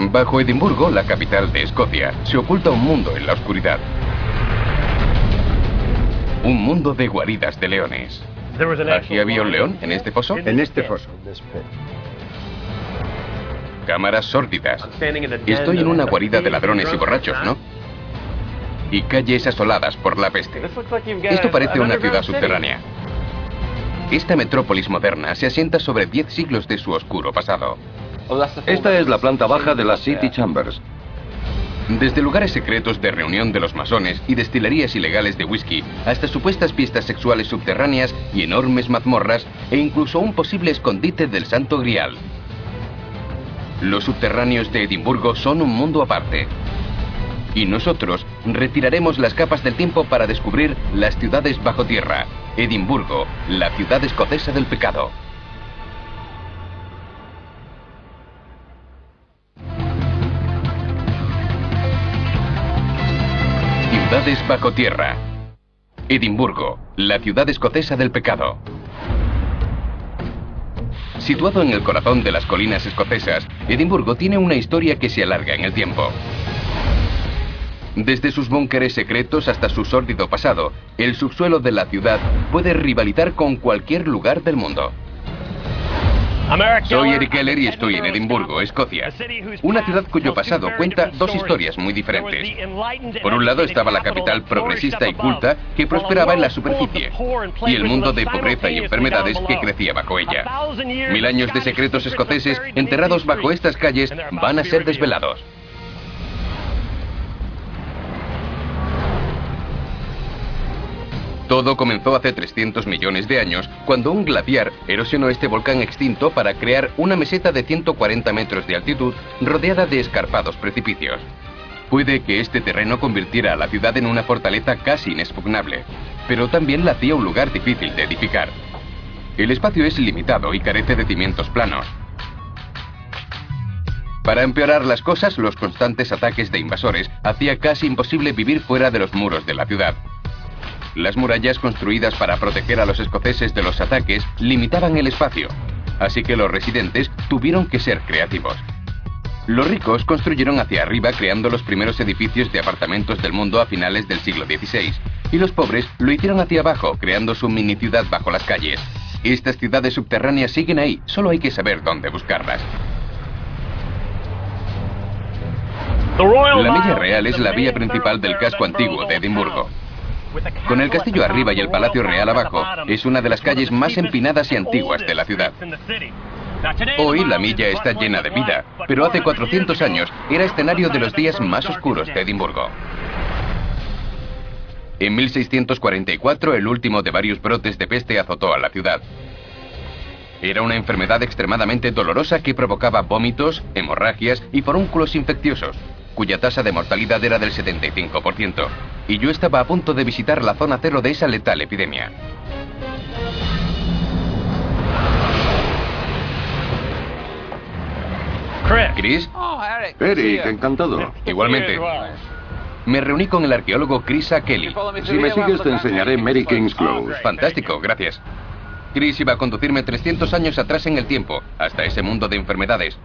Bajo Edimburgo, la capital de Escocia, se oculta un mundo en la oscuridad. Un mundo de guaridas de leones. ¿Aquí había un león en este foso? En este foso. Cámaras sórdidas. Estoy en una guarida de ladrones y borrachos, ¿no? Y calles asoladas por la peste. Esto parece una ciudad subterránea. Esta metrópolis moderna se asienta sobre 10 siglos de su oscuro pasado. Esta es la planta baja de las City Chambers. Desde lugares secretos de reunión de los masones y destilerías ilegales de whisky, hasta supuestas fiestas sexuales subterráneas y enormes mazmorras, e incluso un posible escondite del Santo Grial. Los subterráneos de Edimburgo son un mundo aparte. Y nosotros retiraremos las capas del tiempo para descubrir las ciudades bajo tierra. Edimburgo, la ciudad escocesa del pecado. Ciudades bajo tierra. Edimburgo, la ciudad escocesa del pecado. Situado en el corazón de las colinas escocesas, Edimburgo tiene una historia que se alarga en el tiempo. Desde sus búnkeres secretos hasta su sórdido pasado, el subsuelo de la ciudad puede rivalizar con cualquier lugar del mundo. Soy Eric Keller y estoy en Edimburgo, Escocia. Una ciudad cuyo pasado cuenta dos historias muy diferentes. Por un lado estaba la capital progresista y culta que prosperaba en la superficie, y el mundo de pobreza y enfermedades que crecía bajo ella. 1000 años de secretos escoceses enterrados bajo estas calles van a ser desvelados. Todo comenzó hace 300 millones de años, cuando un glaciar erosionó este volcán extinto para crear una meseta de 140 metros de altitud rodeada de escarpados precipicios. Puede que este terreno convirtiera a la ciudad en una fortaleza casi inexpugnable, pero también la hacía un lugar difícil de edificar. El espacio es limitado y carece de cimientos planos. Para empeorar las cosas, los constantes ataques de invasores hacía casi imposible vivir fuera de los muros de la ciudad. Las murallas construidas para proteger a los escoceses de los ataques limitaban el espacio, así que los residentes tuvieron que ser creativos. Los ricos construyeron hacia arriba creando los primeros edificios de apartamentos del mundo a finales del siglo XVI, y los pobres lo hicieron hacia abajo creando su mini ciudad bajo las calles. Estas ciudades subterráneas siguen ahí, solo hay que saber dónde buscarlas. La Milla Real es la vía principal del casco antiguo de Edimburgo. Con el castillo arriba y el palacio real abajo, es una de las calles más empinadas y antiguas de la ciudad. Hoy la milla está llena de vida, pero hace 400 años era escenario de los días más oscuros de Edimburgo. En 1644, el último de varios brotes de peste azotó a la ciudad. Era una enfermedad extremadamente dolorosa que provocaba vómitos, hemorragias y forúnculos infecciosos, cuya tasa de mortalidad era del 75%, y yo estaba a punto de visitar la zona cero de esa letal epidemia. ¿Chris? Eric, encantado. Igualmente. Me reuní con el arqueólogo Chris Kelly. Si me sigues te enseñaré Mary King's Close. Fantástico, gracias. Chris iba a conducirme 300 años atrás en el tiempo, hasta ese mundo de enfermedades.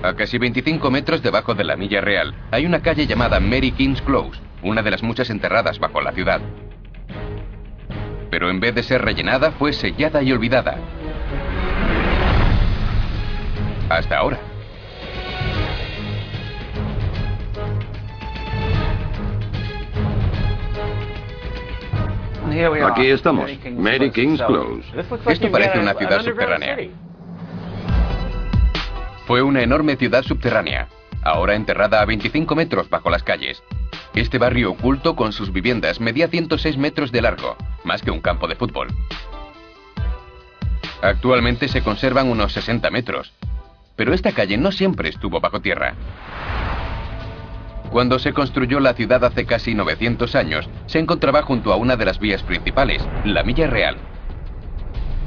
A casi 25 metros debajo de la Milla Real, hay una calle llamada Mary King's Close, una de las muchas enterradas bajo la ciudad. Pero en vez de ser rellenada, fue sellada y olvidada. Hasta ahora. Aquí estamos, Mary King's Close. Esto parece una ciudad subterránea. Fue una enorme ciudad subterránea, ahora enterrada a 25 metros bajo las calles. Este barrio oculto con sus viviendas medía 106 metros de largo, más que un campo de fútbol. Actualmente se conservan unos 60 metros, pero esta calle no siempre estuvo bajo tierra. Cuando se construyó la ciudad hace casi 900 años, se encontraba junto a una de las vías principales, la Milla Real.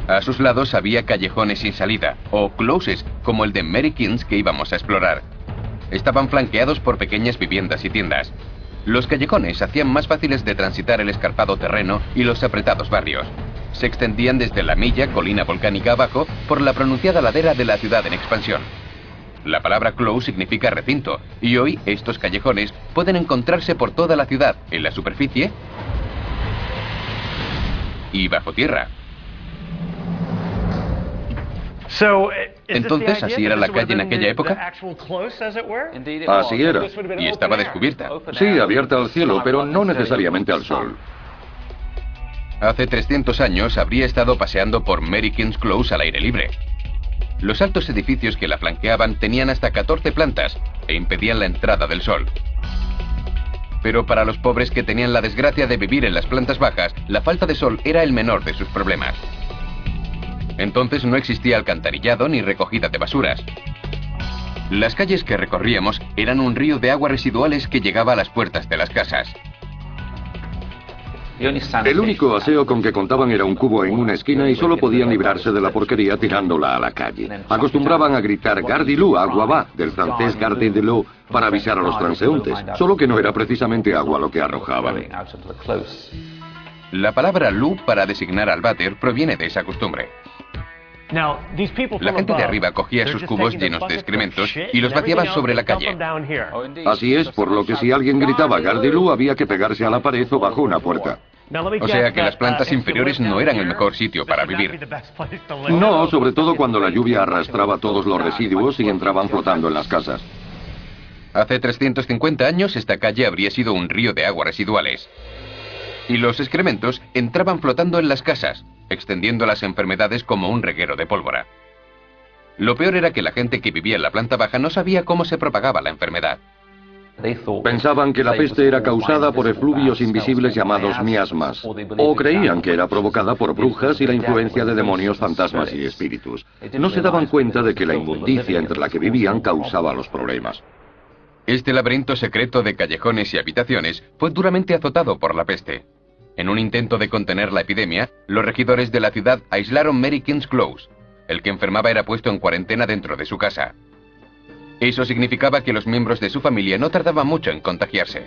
A sus lados había callejones sin salida, o closes, como el de Mary King's que íbamos a explorar. Estaban flanqueados por pequeñas viviendas y tiendas. Los callejones hacían más fáciles de transitar el escarpado terreno y los apretados barrios. Se extendían desde la Milla, colina volcánica abajo, por la pronunciada ladera de la ciudad en expansión. La palabra close significa recinto, y hoy estos callejones pueden encontrarse por toda la ciudad, en la superficie y bajo tierra. Entonces, ¿así era la calle en aquella época? Así era. Y estaba descubierta. Sí, abierta al cielo, pero no necesariamente al sol. Hace 300 años habría estado paseando por Mary King's Close al aire libre. Los altos edificios que la flanqueaban tenían hasta 14 plantas e impedían la entrada del sol. Pero para los pobres que tenían la desgracia de vivir en las plantas bajas, la falta de sol era el menor de sus problemas. Entonces no existía alcantarillado ni recogida de basuras. Las calles que recorríamos eran un río de aguas residuales que llegaba a las puertas de las casas. El único aseo con que contaban era un cubo en una esquina y solo podían librarse de la porquería tirándola a la calle. Acostumbraban a gritar «Gare de l'eau, agua va», del francés «Garde de l'eau», para avisar a los transeúntes, solo que no era precisamente agua lo que arrojaban. La palabra «lou» para designar al váter proviene de esa costumbre. La gente de arriba cogía sus cubos llenos de excrementos y los vaciaban sobre la calle. Así es, por lo que si alguien gritaba «Gare de l'eau» había que pegarse a la pared o bajo una puerta. O sea que las plantas inferiores no eran el mejor sitio para vivir. No, sobre todo cuando la lluvia arrastraba todos los residuos y entraban flotando en las casas. Hace 350 años esta calle habría sido un río de aguas residuales. Y los excrementos entraban flotando en las casas, extendiendo las enfermedades como un reguero de pólvora. Lo peor era que la gente que vivía en la planta baja no sabía cómo se propagaba la enfermedad. Pensaban que la peste era causada por efluvios invisibles llamados miasmas, o creían que era provocada por brujas y la influencia de demonios, fantasmas y espíritus. No se daban cuenta de que la inmundicia entre la que vivían causaba los problemas. Este laberinto secreto de callejones y habitaciones fue duramente azotado por la peste. En un intento de contener la epidemia, los regidores de la ciudad aislaron Mary King's Close. El que enfermaba era puesto en cuarentena dentro de su casa. Eso significaba que los miembros de su familia no tardaban mucho en contagiarse.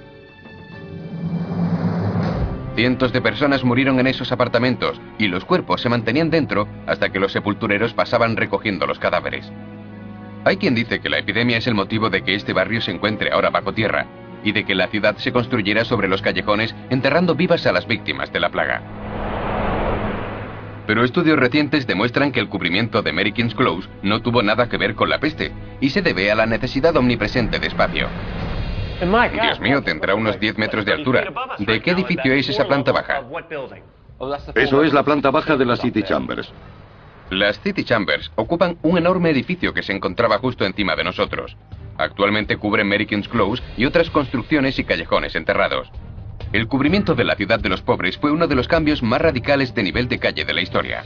Cientos de personas murieron en esos apartamentos y los cuerpos se mantenían dentro hasta que los sepultureros pasaban recogiendo los cadáveres. Hay quien dice que la epidemia es el motivo de que este barrio se encuentre ahora bajo tierra y de que la ciudad se construyera sobre los callejones enterrando vivas a las víctimas de la plaga. Pero estudios recientes demuestran que el cubrimiento de Mary King's Close no tuvo nada que ver con la peste y se debe a la necesidad omnipresente de espacio. Dios mío, tendrá unos 10 metros de altura. ¿De qué edificio es esa planta baja? Eso es la planta baja de las City Chambers. Las City Chambers ocupan un enorme edificio que se encontraba justo encima de nosotros. Actualmente cubre Mary King's Close y otras construcciones y callejones enterrados. El cubrimiento de la ciudad de los pobres fue uno de los cambios más radicales de nivel de calle de la historia.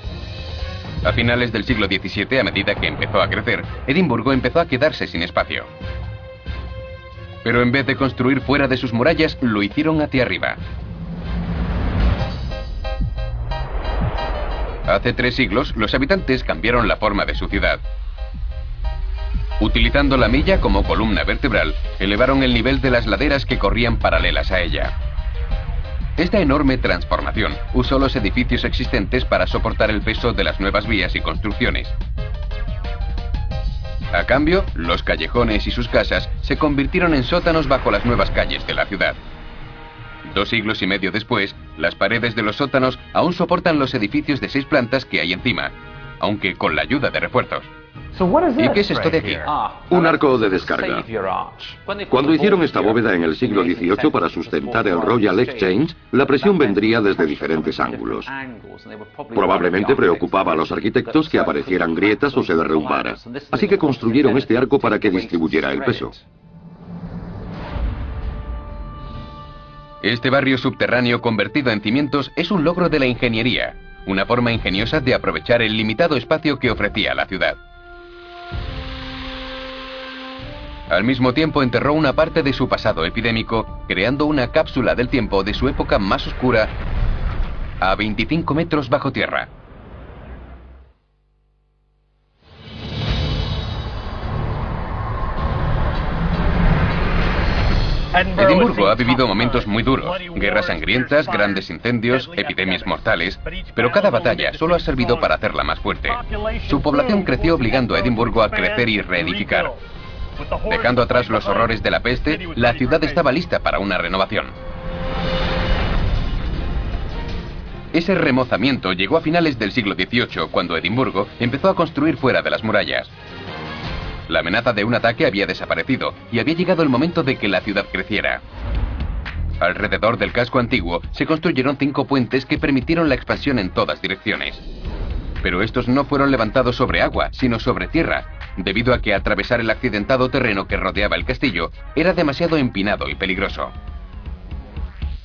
A finales del siglo XVII, a medida que empezó a crecer, Edimburgo empezó a quedarse sin espacio. Pero en vez de construir fuera de sus murallas, lo hicieron hacia arriba. Hace 3 siglos, los habitantes cambiaron la forma de su ciudad. Utilizando la milla como columna vertebral, elevaron el nivel de las laderas que corrían paralelas a ella. Esta enorme transformación usó los edificios existentes para soportar el peso de las nuevas vías y construcciones. A cambio, los callejones y sus casas se convirtieron en sótanos bajo las nuevas calles de la ciudad. 2 siglos y medio después, las paredes de los sótanos aún soportan los edificios de 6 plantas que hay encima, aunque con la ayuda de refuerzos. ¿Y qué es esto de aquí? Un arco de descarga. Cuando hicieron esta bóveda en el siglo XVIII para sustentar el Royal Exchange, la presión vendría desde diferentes ángulos. Probablemente preocupaba a los arquitectos que aparecieran grietas o se derrumbara. Así que construyeron este arco para que distribuyera el peso. Este barrio subterráneo convertido en cimientos es un logro de la ingeniería, una forma ingeniosa de aprovechar el limitado espacio que ofrecía la ciudad. Al mismo tiempo enterró una parte de su pasado epidémico, creando una cápsula del tiempo de su época más oscura a 25 metros bajo tierra. Edimburgo ha vivido momentos muy duros, guerras sangrientas, grandes incendios, epidemias mortales, pero cada batalla solo ha servido para hacerla más fuerte. Su población creció obligando a Edimburgo a crecer y reedificar. Dejando atrás los horrores de la peste, la ciudad estaba lista para una renovación. Ese remozamiento llegó a finales del siglo XVIII, cuando Edimburgo empezó a construir fuera de las murallas. La amenaza de un ataque había desaparecido y había llegado el momento de que la ciudad creciera. Alrededor del casco antiguo se construyeron 5 puentes que permitieron la expansión en todas direcciones. Pero estos no fueron levantados sobre agua, sino sobre tierra, debido a que atravesar el accidentado terreno que rodeaba el castillo era demasiado empinado y peligroso.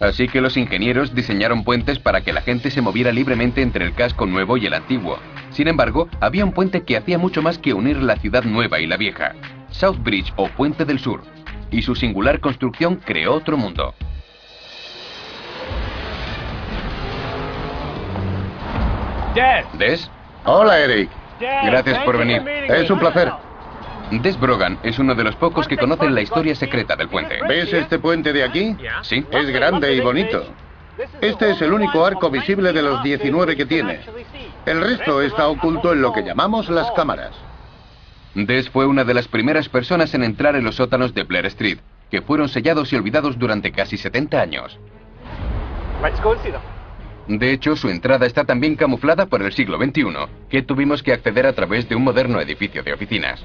Así que los ingenieros diseñaron puentes para que la gente se moviera libremente entre el casco nuevo y el antiguo. Sin embargo, había un puente que hacía mucho más que unir la ciudad nueva y la vieja, South Bridge o Puente del Sur, y su singular construcción creó otro mundo. Des. Hola, Eric. Gracias por venir. Es un placer. Des Brogan es uno de los pocos que conocen la historia secreta del puente. ¿Ves este puente de aquí? Sí. Es grande y bonito. Este es el único arco visible de los 19 que tiene. El resto está oculto en lo que llamamos las cámaras. Des fue una de las primeras personas en entrar en los sótanos de Blair Street, que fueron sellados y olvidados durante casi 70 años. De hecho, su entrada está tan bien camuflada por el siglo XXI, que tuvimos que acceder a través de un moderno edificio de oficinas.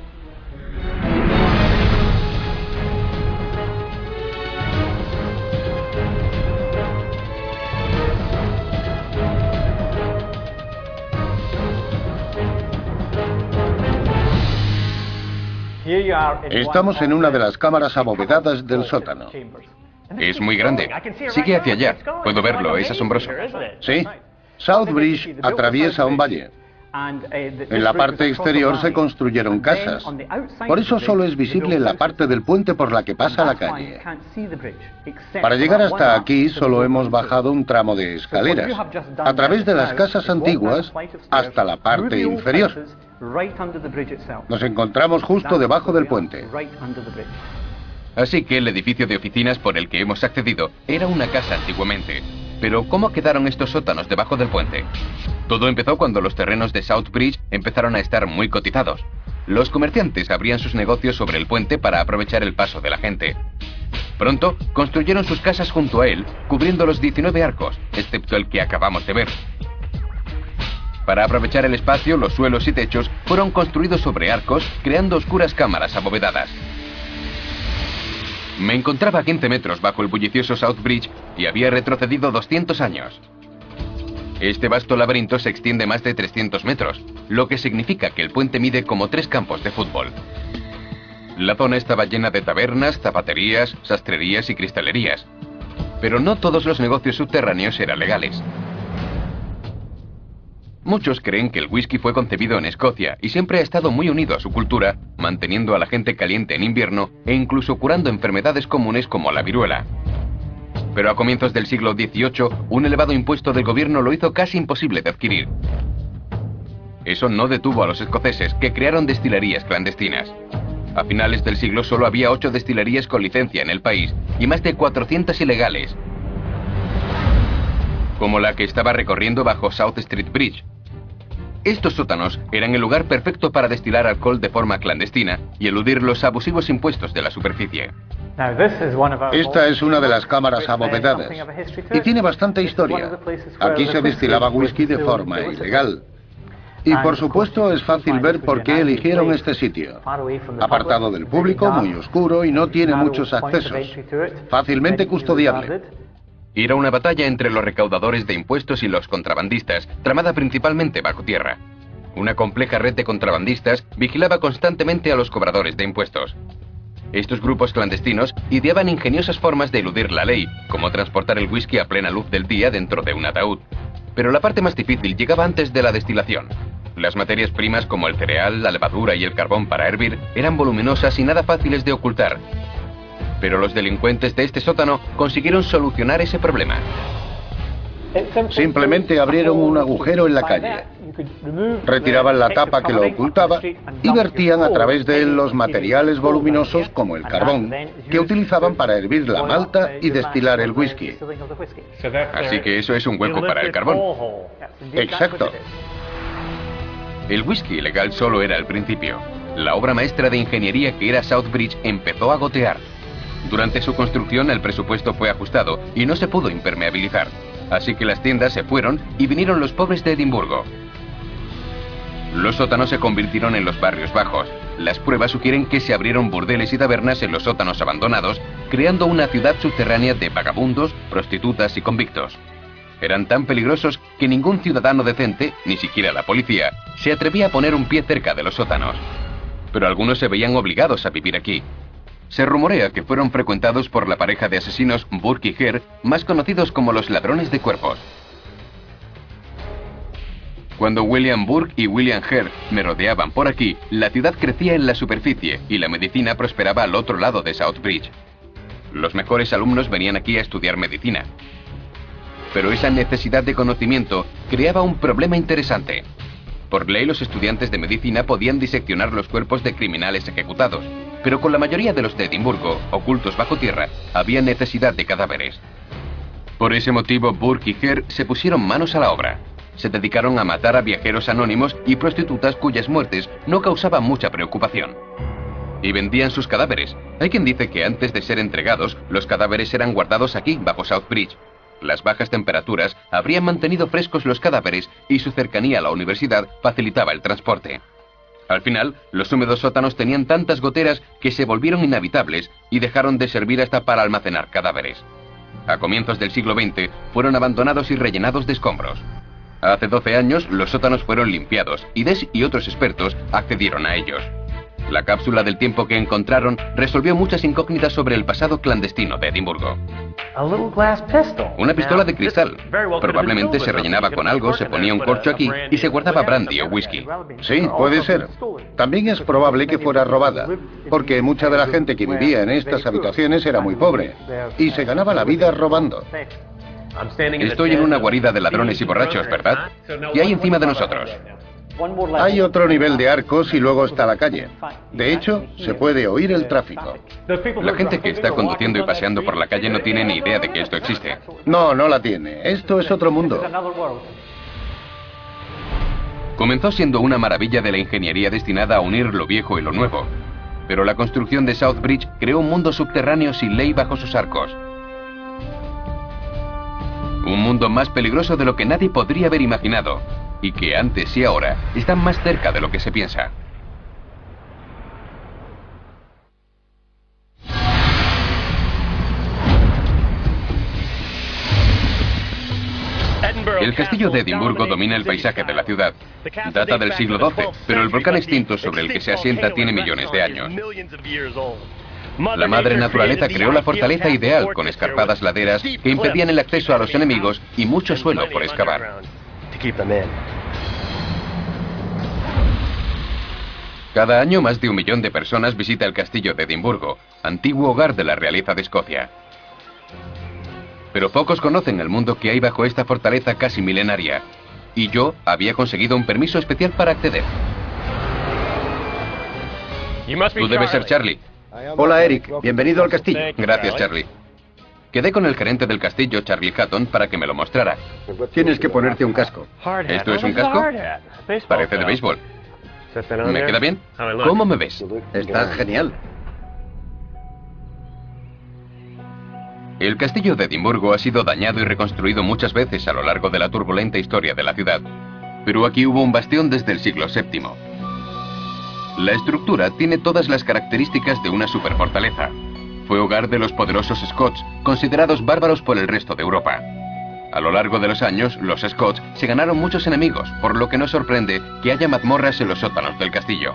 Estamos en una de las cámaras abovedadas del sótano. Es muy grande. Sigue hacia allá. Puedo verlo, es asombroso. Sí. South Bridge atraviesa un valle. En la parte exterior se construyeron casas. Por eso solo es visible la parte del puente por la que pasa la calle. Para llegar hasta aquí solo hemos bajado un tramo de escaleras, a través de las casas antiguas hasta la parte inferior. Nos encontramos justo debajo del puente. Así que el edificio de oficinas por el que hemos accedido era una casa antiguamente. Pero ¿cómo quedaron estos sótanos debajo del puente? Todo empezó cuando los terrenos de South Bridge empezaron a estar muy cotizados. Los comerciantes abrían sus negocios sobre el puente para aprovechar el paso de la gente. Pronto, construyeron sus casas junto a él, cubriendo los 19 arcos, excepto el que acabamos de ver. Para aprovechar el espacio, los suelos y techos fueron construidos sobre arcos, creando oscuras cámaras abovedadas. Me encontraba a 15 metros bajo el bullicioso South Bridge y había retrocedido 200 años. Este vasto laberinto se extiende más de 300 metros, lo que significa que el puente mide como 3 campos de fútbol. La zona estaba llena de tabernas, zapaterías, sastrerías y cristalerías. Pero no todos los negocios subterráneos eran legales. Muchos creen que el whisky fue concebido en Escocia y siempre ha estado muy unido a su cultura, manteniendo a la gente caliente en invierno e incluso curando enfermedades comunes como la viruela. Pero a comienzos del siglo XVIII, un elevado impuesto del gobierno lo hizo casi imposible de adquirir. Eso no detuvo a los escoceses, que crearon destilerías clandestinas. A finales del siglo solo había 8 destilerías con licencia en el país y más de 400 ilegales, como la que estaba recorriendo bajo South Street Bridge. Estos sótanos eran el lugar perfecto para destilar alcohol de forma clandestina y eludir los abusivos impuestos de la superficie. Esta es una de las cámaras abovedadas y tiene bastante historia. Aquí se destilaba whisky de forma ilegal. Y por supuesto es fácil ver por qué eligieron este sitio. Apartado del público, muy oscuro y no tiene muchos accesos. Fácilmente custodiable. Era una batalla entre los recaudadores de impuestos y los contrabandistas, tramada principalmente bajo tierra. Una compleja red de contrabandistas vigilaba constantemente a los cobradores de impuestos. Estos grupos clandestinos ideaban ingeniosas formas de eludir la ley, como transportar el whisky a plena luz del día dentro de un ataúd. Pero la parte más difícil llegaba antes de la destilación. Las materias primas como el cereal, la levadura y el carbón para hervir eran voluminosas y nada fáciles de ocultar. Pero los delincuentes de este sótano consiguieron solucionar ese problema. Simplemente abrieron un agujero en la calle, retiraban la tapa que lo ocultaba y vertían a través de él los materiales voluminosos como el carbón, que utilizaban para hervir la malta y destilar el whisky. Así que eso es un hueco para el carbón. Exacto. El whisky ilegal solo era el principio. La obra maestra de ingeniería que era South Bridge empezó a gotear. Durante su construcción el presupuesto fue ajustado y no se pudo impermeabilizar. Así que las tiendas se fueron y vinieron los pobres de Edimburgo. Los sótanos se convirtieron en los barrios bajos. Las pruebas sugieren que se abrieron burdeles y tabernas en los sótanos abandonados, creando una ciudad subterránea de vagabundos, prostitutas y convictos. Eran tan peligrosos que ningún ciudadano decente, ni siquiera la policía, se atrevía a poner un pie cerca de los sótanos. Pero algunos se veían obligados a vivir aquí. Se rumorea que fueron frecuentados por la pareja de asesinos Burke y Hare, más conocidos como los ladrones de cuerpos. Cuando William Burke y William Hare merodeaban por aquí, la ciudad crecía en la superficie y la medicina prosperaba al otro lado de South Bridge. Los mejores alumnos venían aquí a estudiar medicina. Pero esa necesidad de conocimiento creaba un problema interesante. Por ley, los estudiantes de medicina podían diseccionar los cuerpos de criminales ejecutados, pero con la mayoría de los de Edimburgo, ocultos bajo tierra, había necesidad de cadáveres. Por ese motivo, Burke y Hare se pusieron manos a la obra. Se dedicaron a matar a viajeros anónimos y prostitutas cuyas muertes no causaban mucha preocupación. Y vendían sus cadáveres. Hay quien dice que antes de ser entregados, los cadáveres eran guardados aquí, bajo South Bridge. Las bajas temperaturas habrían mantenido frescos los cadáveres y su cercanía a la universidad facilitaba el transporte. Al final, los húmedos sótanos tenían tantas goteras que se volvieron inhabitables y dejaron de servir hasta para almacenar cadáveres. A comienzos del siglo XX, fueron abandonados y rellenados de escombros. Hace 12 años, los sótanos fueron limpiados y Des y otros expertos accedieron a ellos. La cápsula del tiempo que encontraron resolvió muchas incógnitas sobre el pasado clandestino de Edimburgo. Una pistola de cristal. Probablemente se rellenaba con algo, se ponía un corcho aquí y se guardaba brandy o whisky. Sí, puede ser. También es probable que fuera robada, porque mucha de la gente que vivía en estas habitaciones era muy pobre y se ganaba la vida robando. Estoy en una guarida de ladrones y borrachos, ¿verdad? ¿Qué hay encima de nosotros? Hay otro nivel de arcos y luego está la calle. De hecho, se puede oír el tráfico. La gente que está conduciendo y paseando por la calle no tiene ni idea de que esto existe. No, no la tiene. Esto es otro mundo. Comenzó siendo una maravilla de la ingeniería destinada a unir lo viejo y lo nuevo. Pero la construcción de South Bridge creó un mundo subterráneo sin ley bajo sus arcos. Un mundo más peligroso de lo que nadie podría haber imaginado. Y que antes y ahora están más cerca de lo que se piensa. El castillo de Edimburgo domina el paisaje de la ciudad. Data del siglo XII, pero el volcán extinto sobre el que se asienta tiene millones de años. La madre naturaleza creó la fortaleza ideal con escarpadas laderas que impedían el acceso a los enemigos y mucho suelo por excavar. Cada año más de 1 millón de personas visita el castillo de Edimburgo, antiguo hogar de la realeza de Escocia. Pero pocos conocen el mundo que hay bajo esta fortaleza casi milenaria. Y yo había conseguido un permiso especial para acceder. Tú debes ser Charlie. Hola, Eric. Bienvenido al castillo. Gracias, Charlie. Quedé con el gerente del castillo, Charlie Hatton, para que me lo mostrara. Tienes que ponerte un casco. ¿Esto es un casco? Parece de béisbol. ¿Me queda bien? ¿Cómo me ves? Estás genial. El castillo de Edimburgo ha sido dañado y reconstruido muchas veces a lo largo de la turbulenta historia de la ciudad. Pero aquí hubo un bastión desde el siglo VII. La estructura tiene todas las características de una superfortaleza. Fue hogar de los poderosos Scots, considerados bárbaros por el resto de Europa. A lo largo de los años, los Scots se ganaron muchos enemigos, por lo que no sorprende que haya mazmorras en los sótanos del castillo.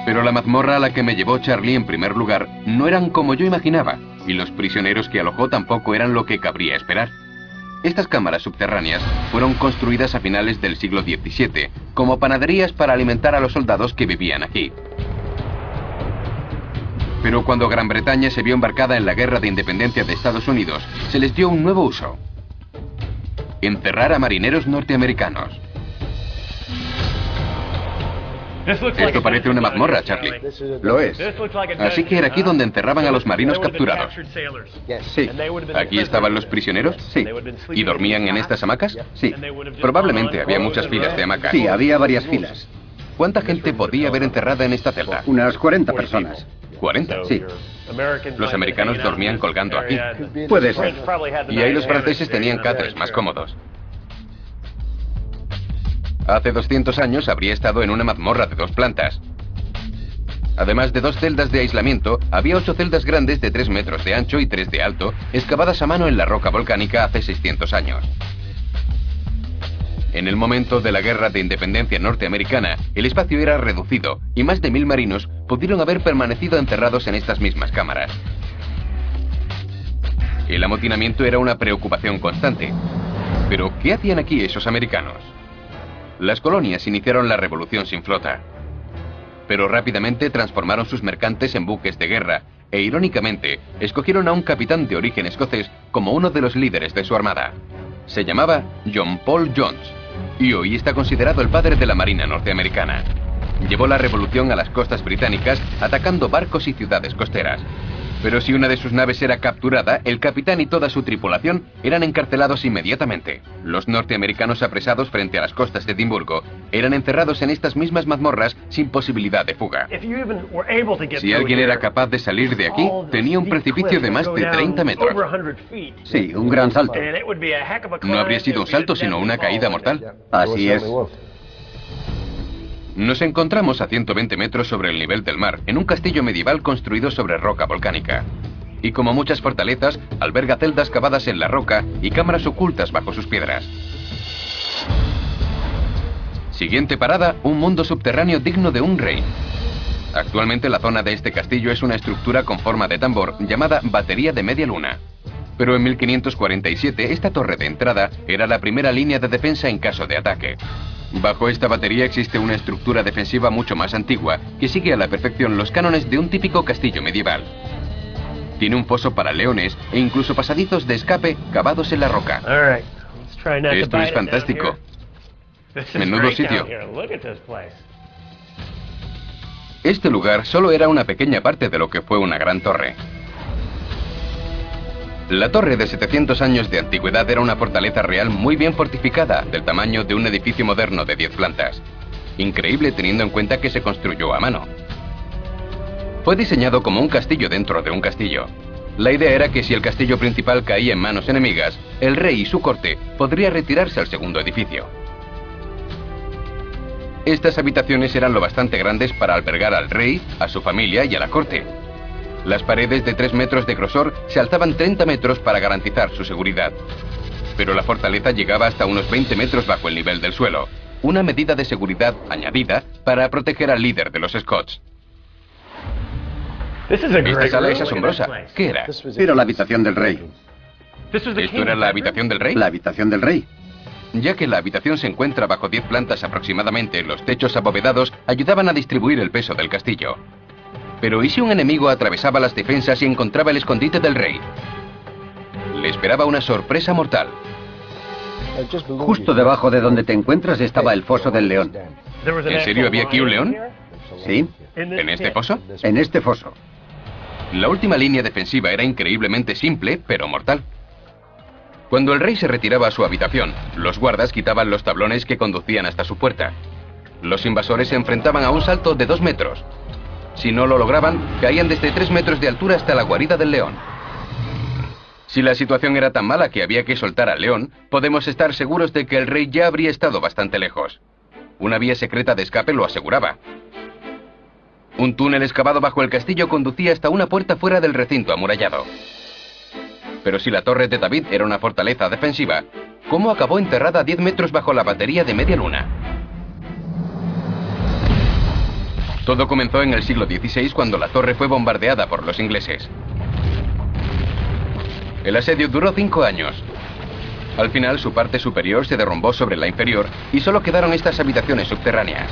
Pero la mazmorra a la que me llevó Charlie en primer lugar no eran como yo imaginaba, y los prisioneros que alojó tampoco eran lo que cabría esperar. Estas cámaras subterráneas fueron construidas a finales del siglo XVII, como panaderías para alimentar a los soldados que vivían aquí. Pero cuando Gran Bretaña se vio embarcada en la guerra de independencia de Estados Unidos, se les dio un nuevo uso: encerrar a marineros norteamericanos. Esto parece una mazmorra, Charlie. Lo es. Así que era aquí donde encerraban a los marinos capturados. Sí. ¿Aquí estaban los prisioneros? Sí. ¿Y dormían en estas hamacas? Sí. Probablemente había muchas filas de hamacas. Sí, había varias filas. ¿Cuánta gente podía haber enterrada en esta celda? Unas 40 personas. ¿40? Sí. Los americanos dormían colgando aquí. Puede ser. Y ahí los franceses tenían catres más cómodos. Hace 200 años habría estado en una mazmorra de 2 plantas. Además de 2 celdas de aislamiento, había 8 celdas grandes de 3 metros de ancho y 3 de alto, excavadas a mano en la roca volcánica hace 600 años. En el momento de la Guerra de Independencia norteamericana, el espacio era reducido y más de 1000 marinos pudieron haber permanecido enterrados en estas mismas cámaras. El amotinamiento era una preocupación constante. Pero, ¿qué hacían aquí esos americanos? Las colonias iniciaron la revolución sin flota. Pero rápidamente transformaron sus mercantes en buques de guerra e, irónicamente, escogieron a un capitán de origen escocés como uno de los líderes de su armada. Se llamaba John Paul Jones, y hoy está considerado el padre de la Marina norteamericana. Llevó la revolución a las costas británicas, atacando barcos y ciudades costeras. Pero si una de sus naves era capturada, el capitán y toda su tripulación eran encarcelados inmediatamente. Los norteamericanos apresados frente a las costas de Edimburgo eran encerrados en estas mismas mazmorras sin posibilidad de fuga. Si alguien era capaz de salir de aquí, tenía un precipicio de más de 30 metros. Sí, un gran salto. No habría sido un salto, sino una caída mortal. Así es. Nos encontramos a 120 metros sobre el nivel del mar, en un castillo medieval construido sobre roca volcánica. Y como muchas fortalezas, alberga celdas cavadas en la roca y cámaras ocultas bajo sus piedras. Siguiente parada, un mundo subterráneo digno de un rey. Actualmente la zona de este castillo es una estructura con forma de tambor llamada Batería de Media Luna. Pero en 1547 esta torre de entrada era la primera línea de defensa en caso de ataque. Bajo esta batería existe una estructura defensiva mucho más antigua que sigue a la perfección los cánones de un típico castillo medieval. Tiene un foso para leones e incluso pasadizos de escape cavados en la roca. Esto es fantástico. Menudo sitio. Este lugar solo era una pequeña parte de lo que fue una gran torre. La torre de 700 años de antigüedad era una fortaleza real muy bien fortificada, del tamaño de un edificio moderno de 10 plantas. Increíble teniendo en cuenta que se construyó a mano. Fue diseñado como un castillo dentro de un castillo. La idea era que si el castillo principal caía en manos enemigas, el rey y su corte podría retirarse al segundo edificio. Estas habitaciones eran lo bastante grandes para albergar al rey, a su familia y a la corte. Las paredes de 3 metros de grosor se alzaban 30 metros para garantizar su seguridad. Pero la fortaleza llegaba hasta unos 20 metros bajo el nivel del suelo, una medida de seguridad añadida para proteger al líder de los Scots. Esta sala es asombrosa. ¿Qué era? Era la habitación del rey. ¿Esto era la habitación del rey? La habitación del rey. Ya que la habitación se encuentra bajo 10 plantas aproximadamente, los techos abovedados ayudaban a distribuir el peso del castillo. Pero ¿y si un enemigo atravesaba las defensas y encontraba el escondite del rey? Le esperaba una sorpresa mortal. Justo debajo de donde te encuentras estaba el foso del león. ¿En serio había aquí un león? ¿Sí? ¿En este foso? En este foso. La última línea defensiva era increíblemente simple, pero mortal. Cuando el rey se retiraba a su habitación, los guardas quitaban los tablones que conducían hasta su puerta. Los invasores se enfrentaban a un salto de 2 metros. Si no lo lograban, caían desde 3 metros de altura hasta la guarida del león. Si la situación era tan mala que había que soltar al león, podemos estar seguros de que el rey ya habría estado bastante lejos. Una vía secreta de escape lo aseguraba. Un túnel excavado bajo el castillo conducía hasta una puerta fuera del recinto amurallado. Pero si la torre de David era una fortaleza defensiva, ¿cómo acabó enterrada a 10 metros bajo la batería de Media Luna? Todo comenzó en el siglo XVI cuando la torre fue bombardeada por los ingleses. El asedio duró 5 años. Al final su parte superior se derrumbó sobre la inferior y solo quedaron estas habitaciones subterráneas.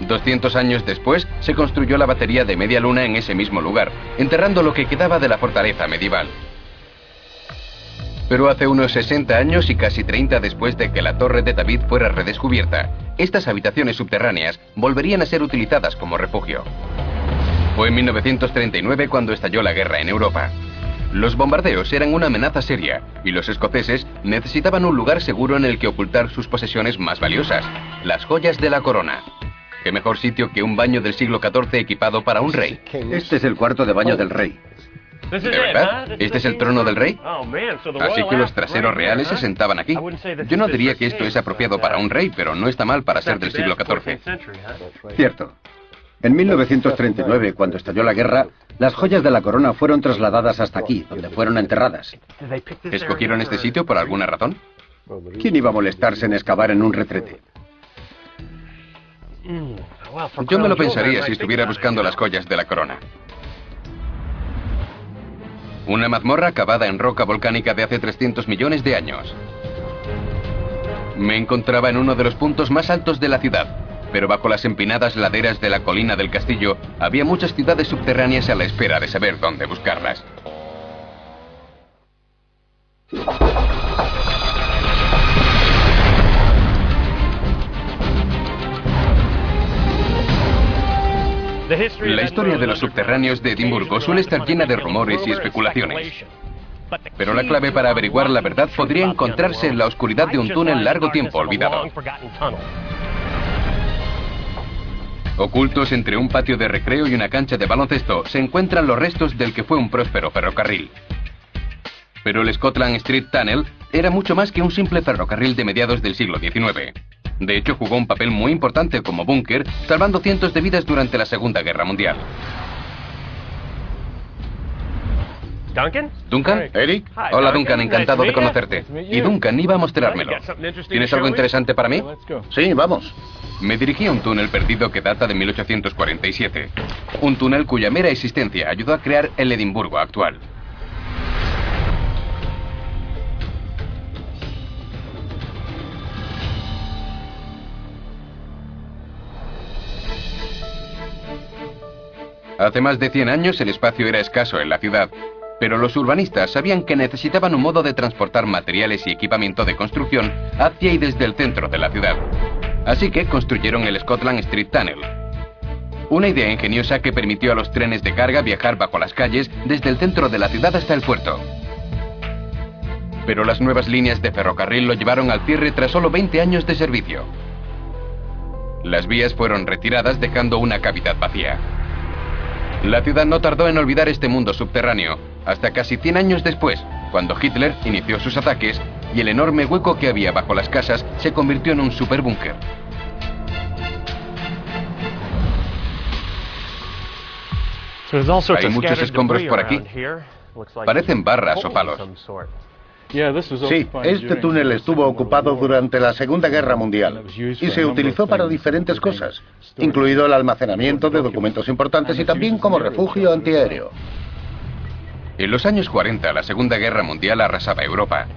200 años después se construyó la batería de Media Luna en ese mismo lugar, enterrando lo que quedaba de la fortaleza medieval. Pero hace unos 60 años y casi 30 después de que la torre de David fuera redescubierta, estas habitaciones subterráneas volverían a ser utilizadas como refugio. Fue en 1939 cuando estalló la guerra en Europa. Los bombardeos eran una amenaza seria y los escoceses necesitaban un lugar seguro en el que ocultar sus posesiones más valiosas, las joyas de la corona. ¿Qué mejor sitio que un baño del siglo XIV equipado para un rey? Este es el cuarto de baño del rey. ¿De verdad? ¿Este es el trono del rey? Así que los traseros reales se sentaban aquí. Yo no diría que esto es apropiado para un rey, pero no está mal para ser del siglo XIV. Cierto. En 1939, cuando estalló la guerra, las joyas de la corona fueron trasladadas hasta aquí, donde fueron enterradas. ¿Escogieron este sitio por alguna razón? ¿Quién iba a molestarse en excavar en un retrete? Yo me lo pensaría si estuviera buscando las joyas de la corona. Una mazmorra cavada en roca volcánica de hace 300 millones de años. Me encontraba en uno de los puntos más altos de la ciudad, pero bajo las empinadas laderas de la colina del castillo había muchas ciudades subterráneas a la espera de saber dónde buscarlas. La historia de los subterráneos de Edimburgo suele estar llena de rumores y especulaciones. Pero la clave para averiguar la verdad podría encontrarse en la oscuridad de un túnel largo tiempo olvidado. Ocultos entre un patio de recreo y una cancha de baloncesto se encuentran los restos del que fue un próspero ferrocarril. Pero el Scotland Street Tunnel era mucho más que un simple ferrocarril de mediados del siglo XIX. De hecho, jugó un papel muy importante como búnker, salvando cientos de vidas durante la Segunda Guerra Mundial. ¿Duncan? ¿Eric? Hola, Duncan, encantado de conocerte. Y Duncan iba a mostrármelo. ¿Tienes algo interesante para mí? Sí, vamos. Me dirigí a un túnel perdido que data de 1847. Un túnel cuya mera existencia ayudó a crear el Edimburgo actual. Hace más de 100 años el espacio era escaso en la ciudad, pero los urbanistas sabían que necesitaban un modo de transportar materiales y equipamiento de construcción hacia y desde el centro de la ciudad. Así que construyeron el Scotland Street Tunnel. Una idea ingeniosa que permitió a los trenes de carga viajar bajo las calles desde el centro de la ciudad hasta el puerto. Pero las nuevas líneas de ferrocarril lo llevaron al cierre tras solo 20 años de servicio. Las vías fueron retiradas dejando una cavidad vacía. La ciudad no tardó en olvidar este mundo subterráneo, hasta casi 100 años después, cuando Hitler inició sus ataques y el enorme hueco que había bajo las casas se convirtió en un superbúnker. Hay muchos escombros por aquí. Parecen barras o palos. Sí, este túnel estuvo ocupado durante la Segunda Guerra Mundial y se utilizó para diferentes cosas, incluido el almacenamiento de documentos importantes y también como refugio antiaéreo. En los años 40, la Segunda Guerra Mundial arrasaba Europa.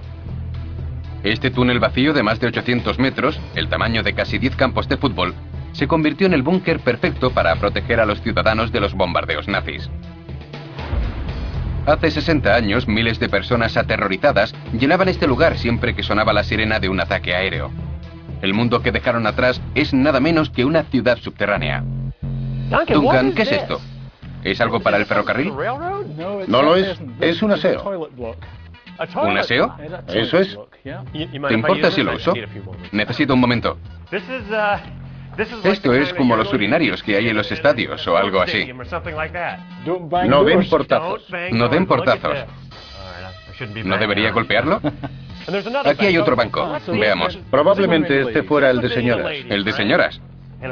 Este túnel vacío de más de 800 metros, el tamaño de casi 10 campos de fútbol, se convirtió en el búnker perfecto para proteger a los ciudadanos de los bombardeos nazis. Hace 60 años, miles de personas aterrorizadas llenaban este lugar siempre que sonaba la sirena de un ataque aéreo. El mundo que dejaron atrás es nada menos que una ciudad subterránea. Duncan, ¿qué es esto? ¿Es algo para el ferrocarril? No lo es un aseo. ¿Un aseo? Eso es. ¿Te importa si lo uso? Necesito un momento. Esto es como los urinarios que hay en los estadios o algo así. No den portazos. No den portazos. ¿No debería golpearlo? Aquí hay otro banco. Veamos. Probablemente este fuera el de señoras. ¿El de señoras?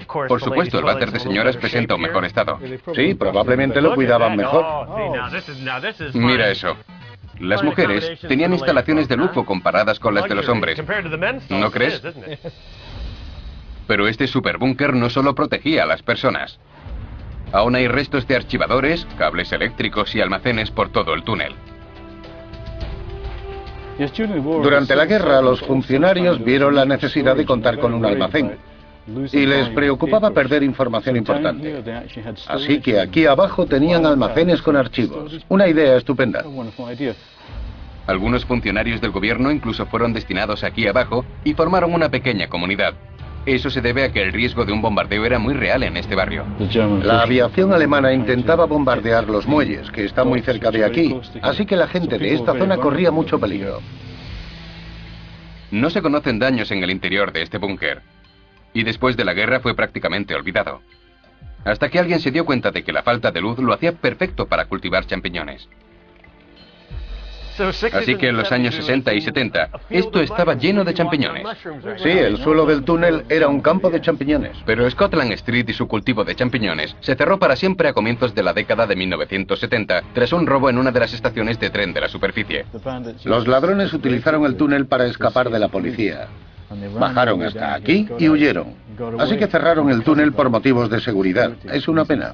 Por supuesto, el váter de señoras presenta un mejor estado. Sí, probablemente lo cuidaban mejor. Mira eso. Las mujeres tenían instalaciones de lujo comparadas con las de los hombres. ¿No crees? Pero este superbúnker no solo protegía a las personas. Aún hay restos de archivadores, cables eléctricos y almacenes por todo el túnel. Durante la guerra, los funcionarios vieron la necesidad de contar con un almacén y les preocupaba perder información importante. Así que aquí abajo tenían almacenes con archivos. Una idea estupenda. Algunos funcionarios del gobierno incluso fueron destinados aquí abajo y formaron una pequeña comunidad. Eso se debe a que el riesgo de un bombardeo era muy real en este barrio. La aviación alemana intentaba bombardear los muelles, que están muy cerca de aquí, así que la gente de esta zona corría mucho peligro. No se conocen daños en el interior de este búnker, y después de la guerra fue prácticamente olvidado. Hasta que alguien se dio cuenta de que la falta de luz lo hacía perfecto para cultivar champiñones. Así que en los años 60 y 70, esto estaba lleno de champiñones. Sí, el suelo del túnel era un campo de champiñones. Pero Scotland Street y su cultivo de champiñones se cerró para siempre a comienzos de la década de 1970, tras un robo en una de las estaciones de tren de la superficie. Los ladrones utilizaron el túnel para escapar de la policía. Bajaron hasta aquí y huyeron. Así que cerraron el túnel por motivos de seguridad. Es una pena.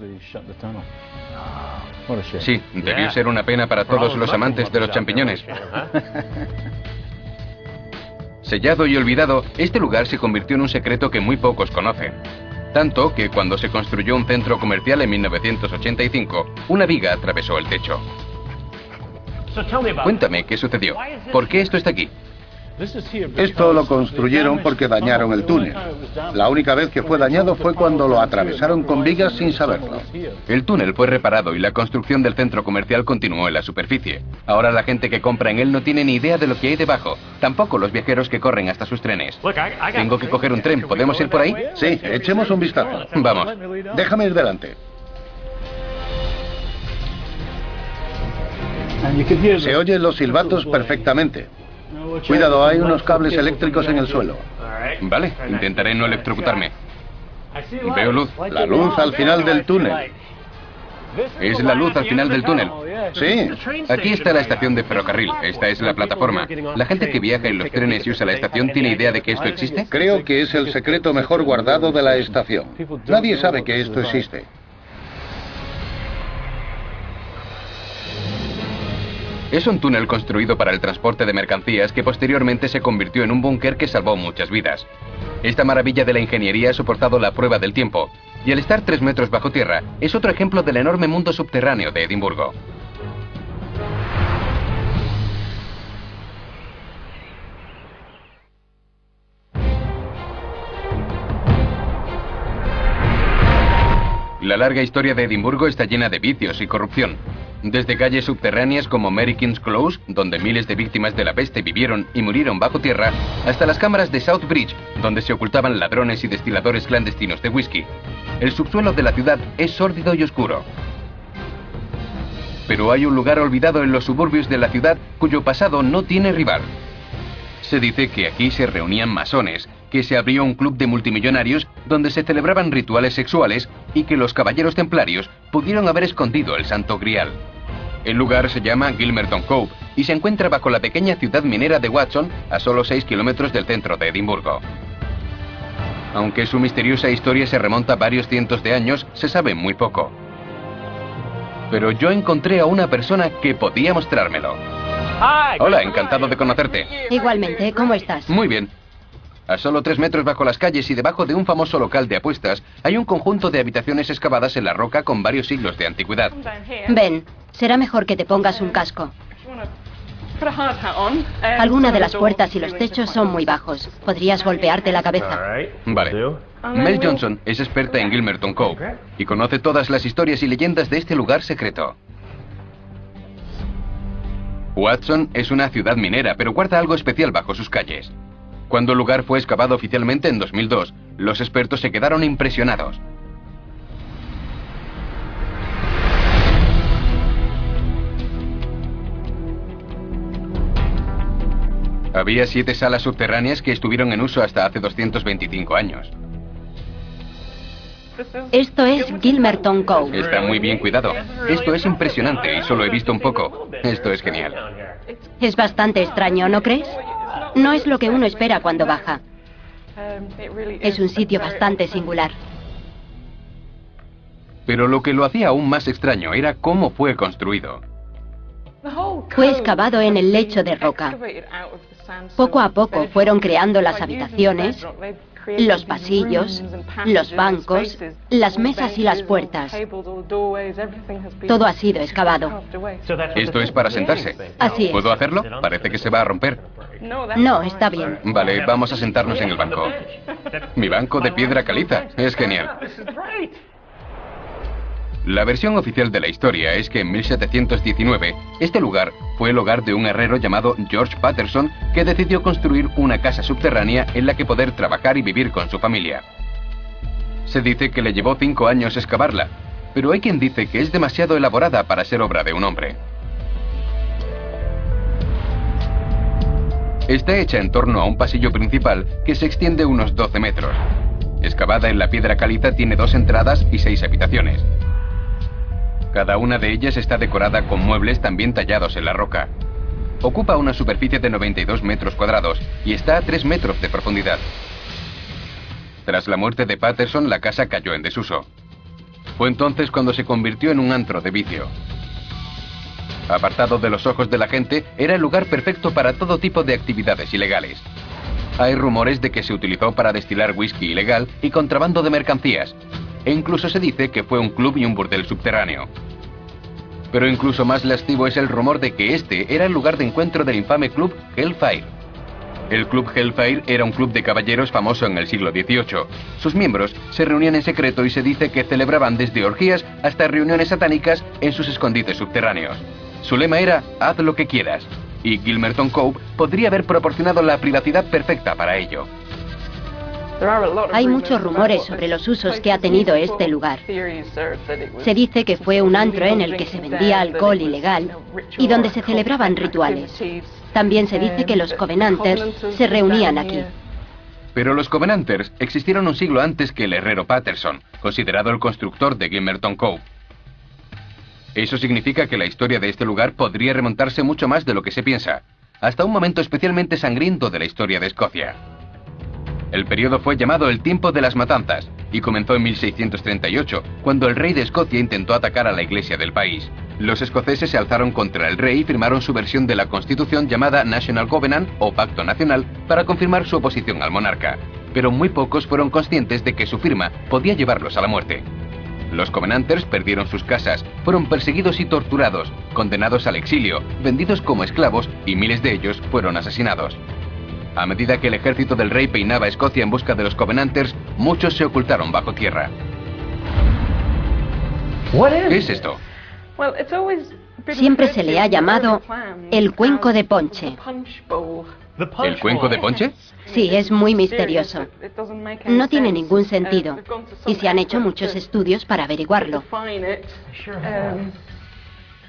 Sí, debió ser una pena para todos los amantes de los champiñones. Sellado y olvidado, este lugar se convirtió en un secreto que muy pocos conocen. Tanto que cuando se construyó un centro comercial en 1985, una viga atravesó el techo. Cuéntame, ¿qué sucedió? ¿Por qué esto está aquí? Esto lo construyeron porque dañaron el túnel. La única vez que fue dañado fue cuando lo atravesaron con vigas sin saberlo. El túnel fue reparado y la construcción del centro comercial continuó en la superficie. Ahora la gente que compra en él no tiene ni idea de lo que hay debajo. Tampoco los viajeros que corren hasta sus trenes. Tengo que coger un tren. ¿Podemos ir por ahí? Sí, echemos un vistazo. Vamos. Déjame ir delante. Se oyen los silbatos perfectamente. Cuidado, hay unos cables eléctricos en el suelo. Vale, intentaré no electrocutarme. Veo luz. La luz al final del túnel. ¿Es la luz al final del túnel? Sí. Aquí está la estación de ferrocarril. Esta es la plataforma. ¿La gente que viaja en los trenes y usa la estación tiene idea de que esto existe? Creo que es el secreto mejor guardado de la estación. Nadie sabe que esto existe. Es un túnel construido para el transporte de mercancías que posteriormente se convirtió en un búnker que salvó muchas vidas. Esta maravilla de la ingeniería ha soportado la prueba del tiempo, y al estar 3 metros bajo tierra, es otro ejemplo del enorme mundo subterráneo de Edimburgo. La larga historia de Edimburgo está llena de vicios y corrupción. Desde calles subterráneas como Mary King's Close, donde miles de víctimas de la peste vivieron y murieron bajo tierra, hasta las cámaras de South Bridge, donde se ocultaban ladrones y destiladores clandestinos de whisky. El subsuelo de la ciudad es sórdido y oscuro. Pero hay un lugar olvidado en los suburbios de la ciudad cuyo pasado no tiene rival. Se dice que aquí se reunían masones, que se abrió un club de multimillonarios donde se celebraban rituales sexuales y que los caballeros templarios pudieron haber escondido el Santo Grial. El lugar se llama Gilmerton Cove y se encuentra bajo la pequeña ciudad minera de Watson, a solo 6 kilómetros del centro de Edimburgo. Aunque su misteriosa historia se remonta a varios cientos de años, se sabe muy poco. Pero yo encontré a una persona que podía mostrármelo. Hola, encantado de conocerte. Igualmente, ¿cómo estás? Muy bien. A solo 3 metros bajo las calles y debajo de un famoso local de apuestas, hay un conjunto de habitaciones excavadas en la roca con varios siglos de antigüedad. Ven, será mejor que te pongas un casco. Algunas de las puertas y los techos son muy bajos. Podrías golpearte la cabeza. Vale. Mel Johnson es experta en Gilmerton Cove y conoce todas las historias y leyendas de este lugar secreto. Watson es una ciudad minera, pero guarda algo especial bajo sus calles. Cuando el lugar fue excavado oficialmente en 2002, los expertos se quedaron impresionados. Había 7 salas subterráneas que estuvieron en uso hasta hace 225 años. Esto es Gilmerton Cove. Está muy bien cuidado. Esto es impresionante y solo he visto un poco. Esto es genial. Es bastante extraño, ¿no crees? No es lo que uno espera cuando baja. Es un sitio bastante singular. Pero lo que lo hacía aún más extraño era cómo fue construido. Fue excavado en el lecho de roca. Poco a poco fueron creando las habitaciones los pasillos, los bancos, las mesas y las puertas. Todo ha sido excavado. Esto es para sentarse. Así es. ¿Puedo hacerlo? Parece que se va a romper. No, está bien. Vale, vamos a sentarnos en el banco. Mi banco de piedra caliza. Es genial. La versión oficial de la historia es que en 1719 este lugar fue el hogar de un herrero llamado George Patterson, que decidió construir una casa subterránea en la que poder trabajar y vivir con su familia. Se dice que le llevó 5 años excavarla, pero hay quien dice que es demasiado elaborada para ser obra de un hombre. Está hecha en torno a un pasillo principal que se extiende unos 12 metros. Excavada en la piedra caliza, tiene 2 entradas y 6 habitaciones. Cada una de ellas está decorada con muebles también tallados en la roca. Ocupa una superficie de 92 metros cuadrados y está a 3 metros de profundidad. Tras la muerte de Patterson, la casa cayó en desuso. Fue entonces cuando se convirtió en un antro de vicio. Apartado de los ojos de la gente, era el lugar perfecto para todo tipo de actividades ilegales. Hay rumores de que se utilizó para destilar whisky ilegal y contrabando de mercancías, e incluso se dice que fue un club y un burdel subterráneo. Pero incluso más lascivo es el rumor de que este era el lugar de encuentro del infame club Hellfire. El club Hellfire era un club de caballeros famoso en el siglo XVIII. Sus miembros se reunían en secreto y se dice que celebraban desde orgías hasta reuniones satánicas en sus escondites subterráneos. Su lema era "haz lo que quieras", y Gilmerton Cove podría haber proporcionado la privacidad perfecta para ello. Hay muchos rumores sobre los usos que ha tenido este lugar. Se dice que fue un antro en el que se vendía alcohol ilegal y donde se celebraban rituales. También se dice que los Covenanters se reunían aquí. Pero los Covenanters existieron un siglo antes que el herrero Patterson, considerado el constructor de Gilmerton Cove. Eso significa que la historia de este lugar podría remontarse mucho más de lo que se piensa, hasta un momento especialmente sangriento de la historia de Escocia. El periodo fue llamado el Tiempo de las Matanzas y comenzó en 1638, cuando el rey de Escocia intentó atacar a la iglesia del país. Los escoceses se alzaron contra el rey y firmaron su versión de la Constitución llamada National Covenant o Pacto Nacional para confirmar su oposición al monarca, pero muy pocos fueron conscientes de que su firma podía llevarlos a la muerte. Los Covenanters perdieron sus casas, fueron perseguidos y torturados, condenados al exilio, vendidos como esclavos y miles de ellos fueron asesinados. A medida que el ejército del rey peinaba Escocia en busca de los Covenanters, muchos se ocultaron bajo tierra. ¿Qué es esto? Siempre se le ha llamado el cuenco de ponche. ¿El cuenco de ponche? Sí, es muy misterioso. No tiene ningún sentido, y se han hecho muchos estudios para averiguarlo.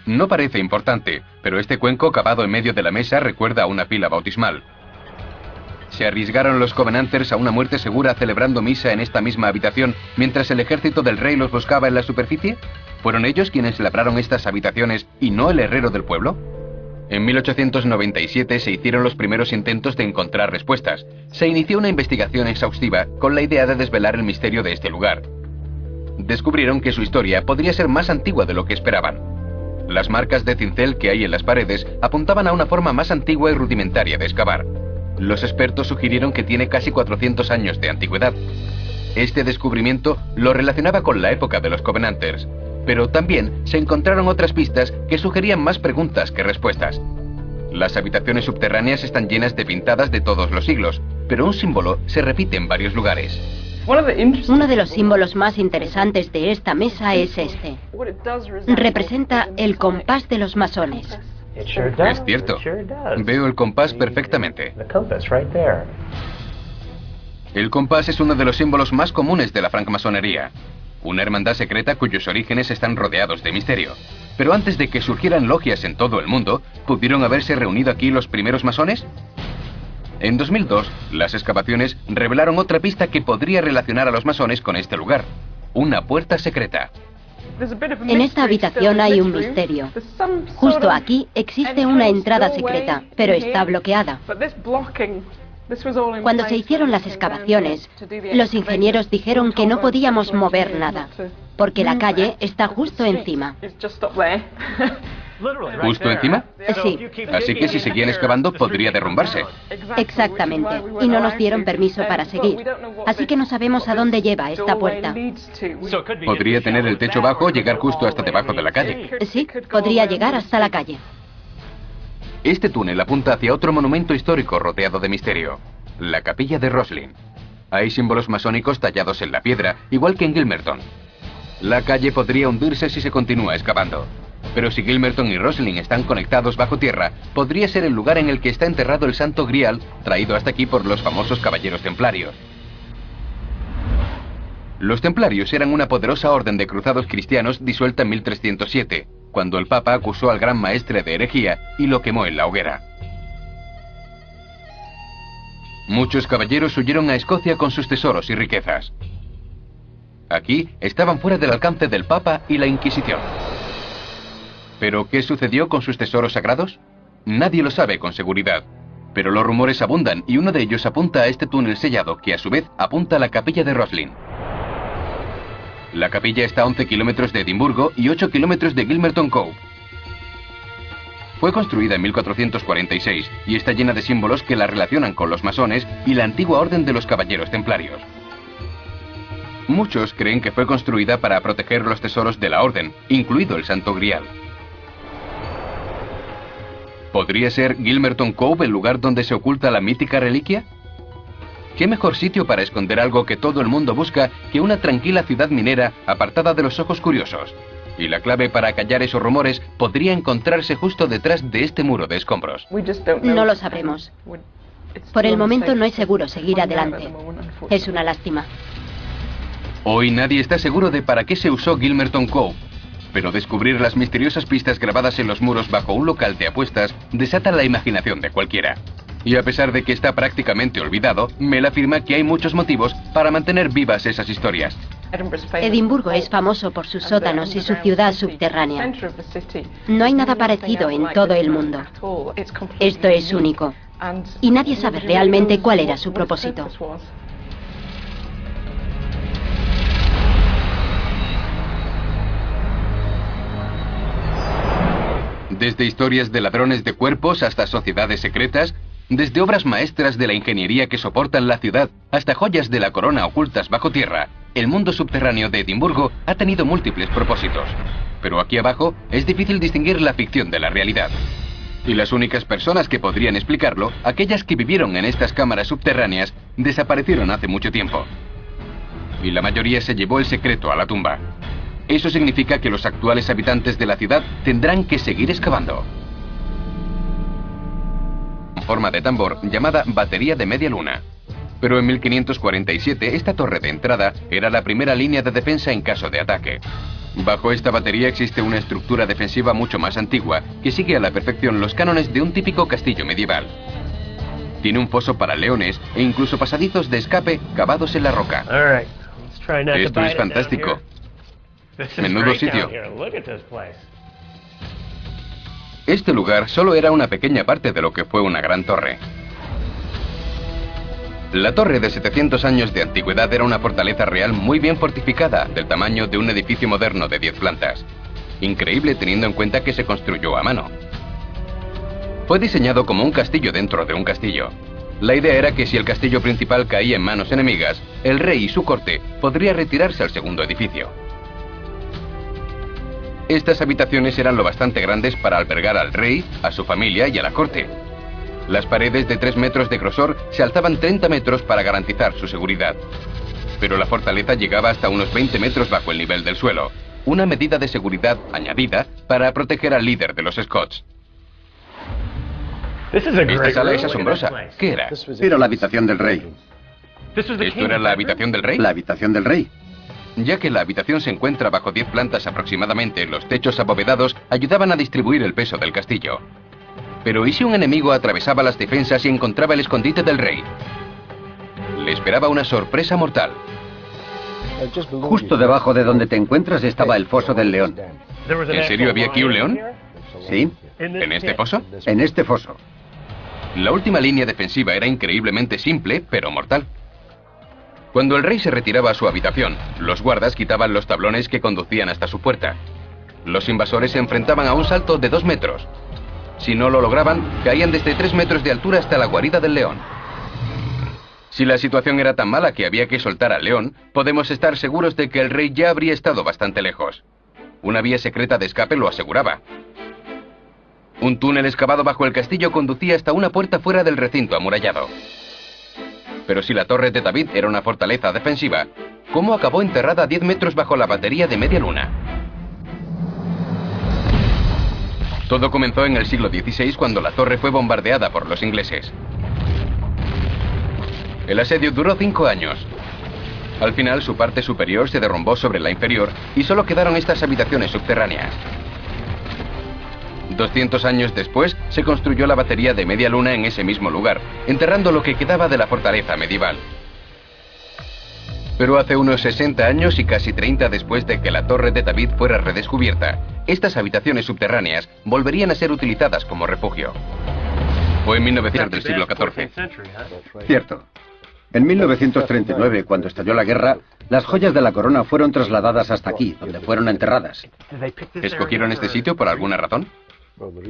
No parece importante, pero este cuenco cavado en medio de la mesa recuerda a una pila bautismal. ¿Se arriesgaron los Covenanters a una muerte segura celebrando misa en esta misma habitación mientras el ejército del rey los buscaba en la superficie? ¿Fueron ellos quienes labraron estas habitaciones y no el herrero del pueblo? En 1897 se hicieron los primeros intentos de encontrar respuestas. Se inició una investigación exhaustiva con la idea de desvelar el misterio de este lugar. Descubrieron que su historia podría ser más antigua de lo que esperaban. Las marcas de cincel que hay en las paredes apuntaban a una forma más antigua y rudimentaria de excavar. Los expertos sugirieron que tiene casi 400 años de antigüedad. Este descubrimiento lo relacionaba con la época de los Covenanters, pero también se encontraron otras pistas que sugerían más preguntas que respuestas. Las habitaciones subterráneas están llenas de pintadas de todos los siglos, pero un símbolo se repite en varios lugares. Uno de los símbolos más interesantes de esta mesa es este. Representa el compás de los masones. Es cierto. Veo el compás perfectamente. El compás es uno de los símbolos más comunes de la francmasonería. Una hermandad secreta cuyos orígenes están rodeados de misterio. Pero antes de que surgieran logias en todo el mundo, ¿pudieron haberse reunido aquí los primeros masones? En 2002, las excavaciones revelaron otra pista que podría relacionar a los masones con este lugar. Una puerta secreta. En esta habitación hay un misterio. Justo aquí existe una entrada secreta, pero está bloqueada. Cuando se hicieron las excavaciones, los ingenieros dijeron que no podíamos mover nada, porque la calle está justo encima. ¿Justo encima? Sí. Así que si seguían excavando podría derrumbarse. Exactamente. Y no nos dieron permiso para seguir. Así que no sabemos a dónde lleva esta puerta. Podría tener el techo bajo o llegar justo hasta debajo de la calle. Sí, podría llegar hasta la calle. Este túnel apunta hacia otro monumento histórico rodeado de misterio, la capilla de Roslin. Hay símbolos masónicos tallados en la piedra, igual que en Gilmerton. La calle podría hundirse si se continúa excavando. Pero si Gilmerton y Roslin están conectados bajo tierra, podría ser el lugar en el que está enterrado el Santo Grial, traído hasta aquí por los famosos caballeros templarios. Los templarios eran una poderosa orden de cruzados cristianos disuelta en 1307, cuando el Papa acusó al gran maestre de herejía y lo quemó en la hoguera. Muchos caballeros huyeron a Escocia con sus tesoros y riquezas. Aquí estaban fuera del alcance del Papa y la Inquisición. ¿Pero qué sucedió con sus tesoros sagrados? Nadie lo sabe con seguridad. Pero los rumores abundan y uno de ellos apunta a este túnel sellado que a su vez apunta a la capilla de Roslin. La capilla está a 11 kilómetros de Edimburgo y 8 kilómetros de Gilmerton Cove. Fue construida en 1446 y está llena de símbolos que la relacionan con los masones y la antigua orden de los caballeros templarios. Muchos creen que fue construida para proteger los tesoros de la orden, incluido el Santo Grial. ¿Podría ser Gilmerton Cove el lugar donde se oculta la mítica reliquia? ¿Qué mejor sitio para esconder algo que todo el mundo busca que una tranquila ciudad minera apartada de los ojos curiosos? Y la clave para acallar esos rumores podría encontrarse justo detrás de este muro de escombros. No lo sabremos. Por el momento no es seguro seguir adelante. Es una lástima. Hoy nadie está seguro de para qué se usó Gilmerton Cove, pero descubrir las misteriosas pistas grabadas en los muros bajo un local de apuestas desata la imaginación de cualquiera. Y a pesar de que está prácticamente olvidado, Mel afirma que hay muchos motivos para mantener vivas esas historias. Edimburgo es famoso por sus sótanos y su ciudad subterránea. No hay nada parecido en todo el mundo. Esto es único. Y nadie sabe realmente cuál era su propósito. Desde historias de ladrones de cuerpos hasta sociedades secretas, desde obras maestras de la ingeniería que soportan la ciudad hasta joyas de la corona ocultas bajo tierra, el mundo subterráneo de Edimburgo ha tenido múltiples propósitos. Pero aquí abajo es difícil distinguir la ficción de la realidad. Y las únicas personas que podrían explicarlo, aquellas que vivieron en estas cámaras subterráneas, desaparecieron hace mucho tiempo. Y la mayoría se llevó el secreto a la tumba. Eso significa que los actuales habitantes de la ciudad tendrán que seguir excavando. En forma de tambor, llamada Batería de Media Luna. Pero en 1547 esta torre de entrada era la primera línea de defensa en caso de ataque. Bajo esta batería existe una estructura defensiva mucho más antigua que sigue a la perfección los cánones de un típico castillo medieval. Tiene un foso para leones e incluso pasadizos de escape cavados en la roca. Esto es fantástico. Menudo sitio. Este lugar solo era una pequeña parte de lo que fue una gran torre. La torre de 700 años de antigüedad era una fortaleza real muy bien fortificada, del tamaño de un edificio moderno de 10 plantas. Increíble teniendo en cuenta que se construyó a mano. Fue diseñado como un castillo dentro de un castillo. La idea era que si el castillo principal caía en manos enemigas, el rey y su corte podría retirarse al segundo edificio. Estas habitaciones eran lo bastante grandes para albergar al rey, a su familia y a la corte. Las paredes de 3 metros de grosor se alzaban 30 metros para garantizar su seguridad. Pero la fortaleza llegaba hasta unos 20 metros bajo el nivel del suelo, una medida de seguridad añadida para proteger al líder de los Scots. Esta sala es asombrosa. ¿Qué era? Era la habitación del rey. ¿Esto era la habitación del rey? La habitación del rey. Ya que la habitación se encuentra bajo 10 plantas aproximadamente, los techos abovedados ayudaban a distribuir el peso del castillo. Pero ¿y si un enemigo atravesaba las defensas y encontraba el escondite del rey? Le esperaba una sorpresa mortal. Justo debajo de donde te encuentras estaba el foso del león. ¿En serio había aquí un león? ¿Sí? ¿En este foso? En este foso. La última línea defensiva era increíblemente simple, pero mortal. Cuando el rey se retiraba a su habitación, los guardas quitaban los tablones que conducían hasta su puerta. Los invasores se enfrentaban a un salto de 2 metros. Si no lo lograban, caían desde 3 metros de altura hasta la guarida del león. Si la situación era tan mala que había que soltar al león, podemos estar seguros de que el rey ya habría estado bastante lejos. Una vía secreta de escape lo aseguraba. Un túnel excavado bajo el castillo conducía hasta una puerta fuera del recinto amurallado. Pero si la torre de David era una fortaleza defensiva, ¿cómo acabó enterrada a 10 metros bajo la batería de Media Luna? Todo comenzó en el siglo XVI cuando la torre fue bombardeada por los ingleses. El asedio duró 5 años. Al final su parte superior se derrumbó sobre la inferior y solo quedaron estas habitaciones subterráneas. 200 años después se construyó la batería de Media Luna en ese mismo lugar, enterrando lo que quedaba de la fortaleza medieval. Pero hace unos 60 años y casi 30 después de que la torre de David fuera redescubierta, estas habitaciones subterráneas volverían a ser utilizadas como refugio. Fue en 1900 del siglo XIV. Cierto. En 1939, cuando estalló la guerra, las joyas de la corona fueron trasladadas hasta aquí, donde fueron enterradas. ¿Escogieron este sitio por alguna razón?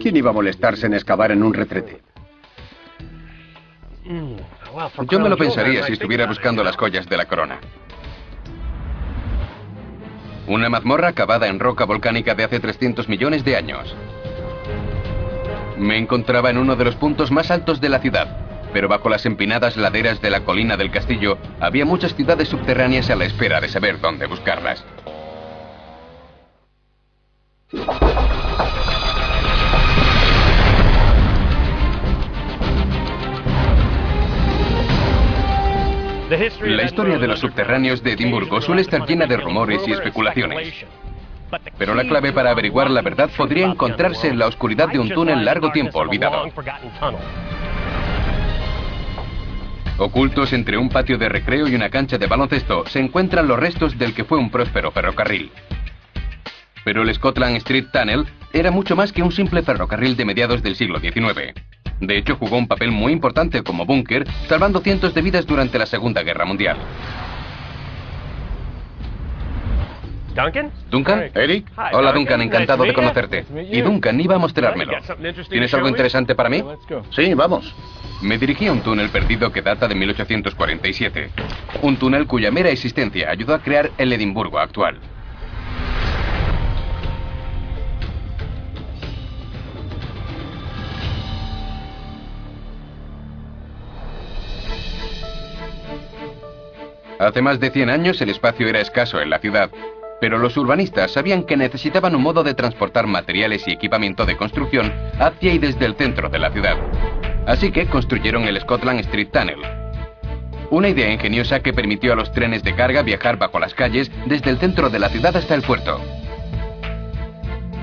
¿Quién iba a molestarse en excavar en un retrete? Yo me lo pensaría si estuviera buscando las joyas de la corona. Una mazmorra cavada en roca volcánica de hace 300 millones de años. Me encontraba en uno de los puntos más altos de la ciudad, pero bajo las empinadas laderas de la colina del castillo había muchas ciudades subterráneas a la espera de saber dónde buscarlas. La historia de los subterráneos de Edimburgo suele estar llena de rumores y especulaciones. Pero la clave para averiguar la verdad podría encontrarse en la oscuridad de un túnel largo tiempo olvidado. Ocultos entre un patio de recreo y una cancha de baloncesto se encuentran los restos del que fue un próspero ferrocarril. Pero el Scotland Street Tunnel era mucho más que un simple ferrocarril de mediados del siglo XIX. De hecho, jugó un papel muy importante como búnker, salvando cientos de vidas durante la Segunda Guerra Mundial. ¿Duncan? ¿Eric? Hola, Duncan, encantado de conocerte. Y Duncan iba a mostrármelo. ¿Tienes algo interesante para mí? Sí, vamos. Me dirigí a un túnel perdido que data de 1847. Un túnel cuya mera existencia ayudó a crear el Edimburgo actual. Hace más de 100 años el espacio era escaso en la ciudad, pero los urbanistas sabían que necesitaban un modo de transportar materiales y equipamiento de construcción hacia y desde el centro de la ciudad. Así que construyeron el Scotland Street Tunnel. Una idea ingeniosa que permitió a los trenes de carga viajar bajo las calles desde el centro de la ciudad hasta el puerto.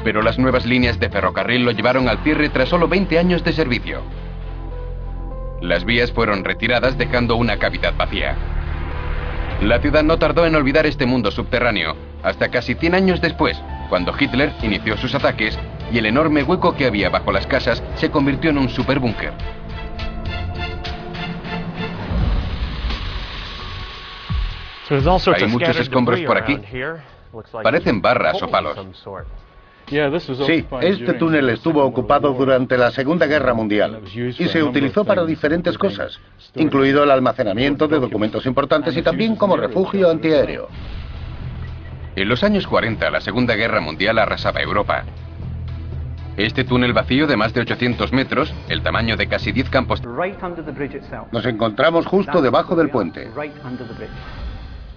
Pero las nuevas líneas de ferrocarril lo llevaron al cierre tras solo 20 años de servicio. Las vías fueron retiradas dejando una cavidad vacía. La ciudad no tardó en olvidar este mundo subterráneo, hasta casi 100 años después, cuando Hitler inició sus ataques y el enorme hueco que había bajo las casas se convirtió en un superbúnker. Hay muchos escombros por aquí. Parecen barras o palos. Sí, este túnel estuvo ocupado durante la Segunda Guerra Mundial y se utilizó para diferentes cosas, incluido el almacenamiento de documentos importantes y también como refugio antiaéreo. En los años 40, la Segunda Guerra Mundial arrasaba Europa. Este túnel vacío de más de 800 metros, el tamaño de casi 10 campos... Nos encontramos justo debajo del puente.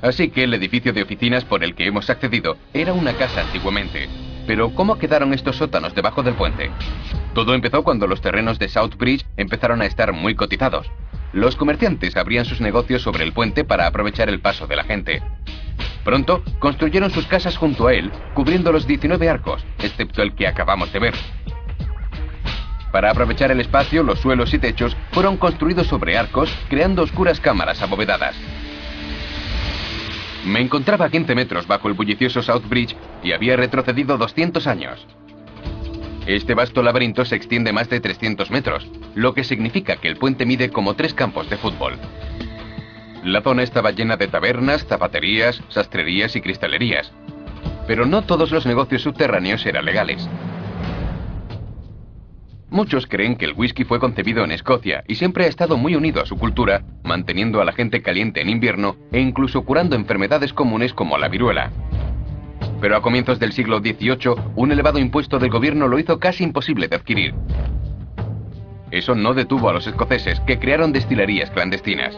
Así que el edificio de oficinas por el que hemos accedido era una casa antiguamente. Pero ¿cómo quedaron estos sótanos debajo del puente? Todo empezó cuando los terrenos de Southbridge empezaron a estar muy cotizados. Los comerciantes abrían sus negocios sobre el puente para aprovechar el paso de la gente. Pronto construyeron sus casas junto a él, cubriendo los 19 arcos, excepto el que acabamos de ver. Para aprovechar el espacio, los suelos y techos fueron construidos sobre arcos, creando oscuras cámaras abovedadas. Me encontraba a 15 metros bajo el bullicioso Southbridge y había retrocedido 200 años. Este vasto laberinto se extiende más de 300 metros, lo que significa que el puente mide como 3 campos de fútbol. La zona estaba llena de tabernas, zapaterías, sastrerías y cristalerías. Pero no todos los negocios subterráneos eran legales. Muchos creen que el whisky fue concebido en Escocia y siempre ha estado muy unido a su cultura, manteniendo a la gente caliente en invierno e incluso curando enfermedades comunes como la viruela. Pero a comienzos del siglo XVIII, un elevado impuesto del gobierno lo hizo casi imposible de adquirir. Eso no detuvo a los escoceses, que crearon destilerías clandestinas.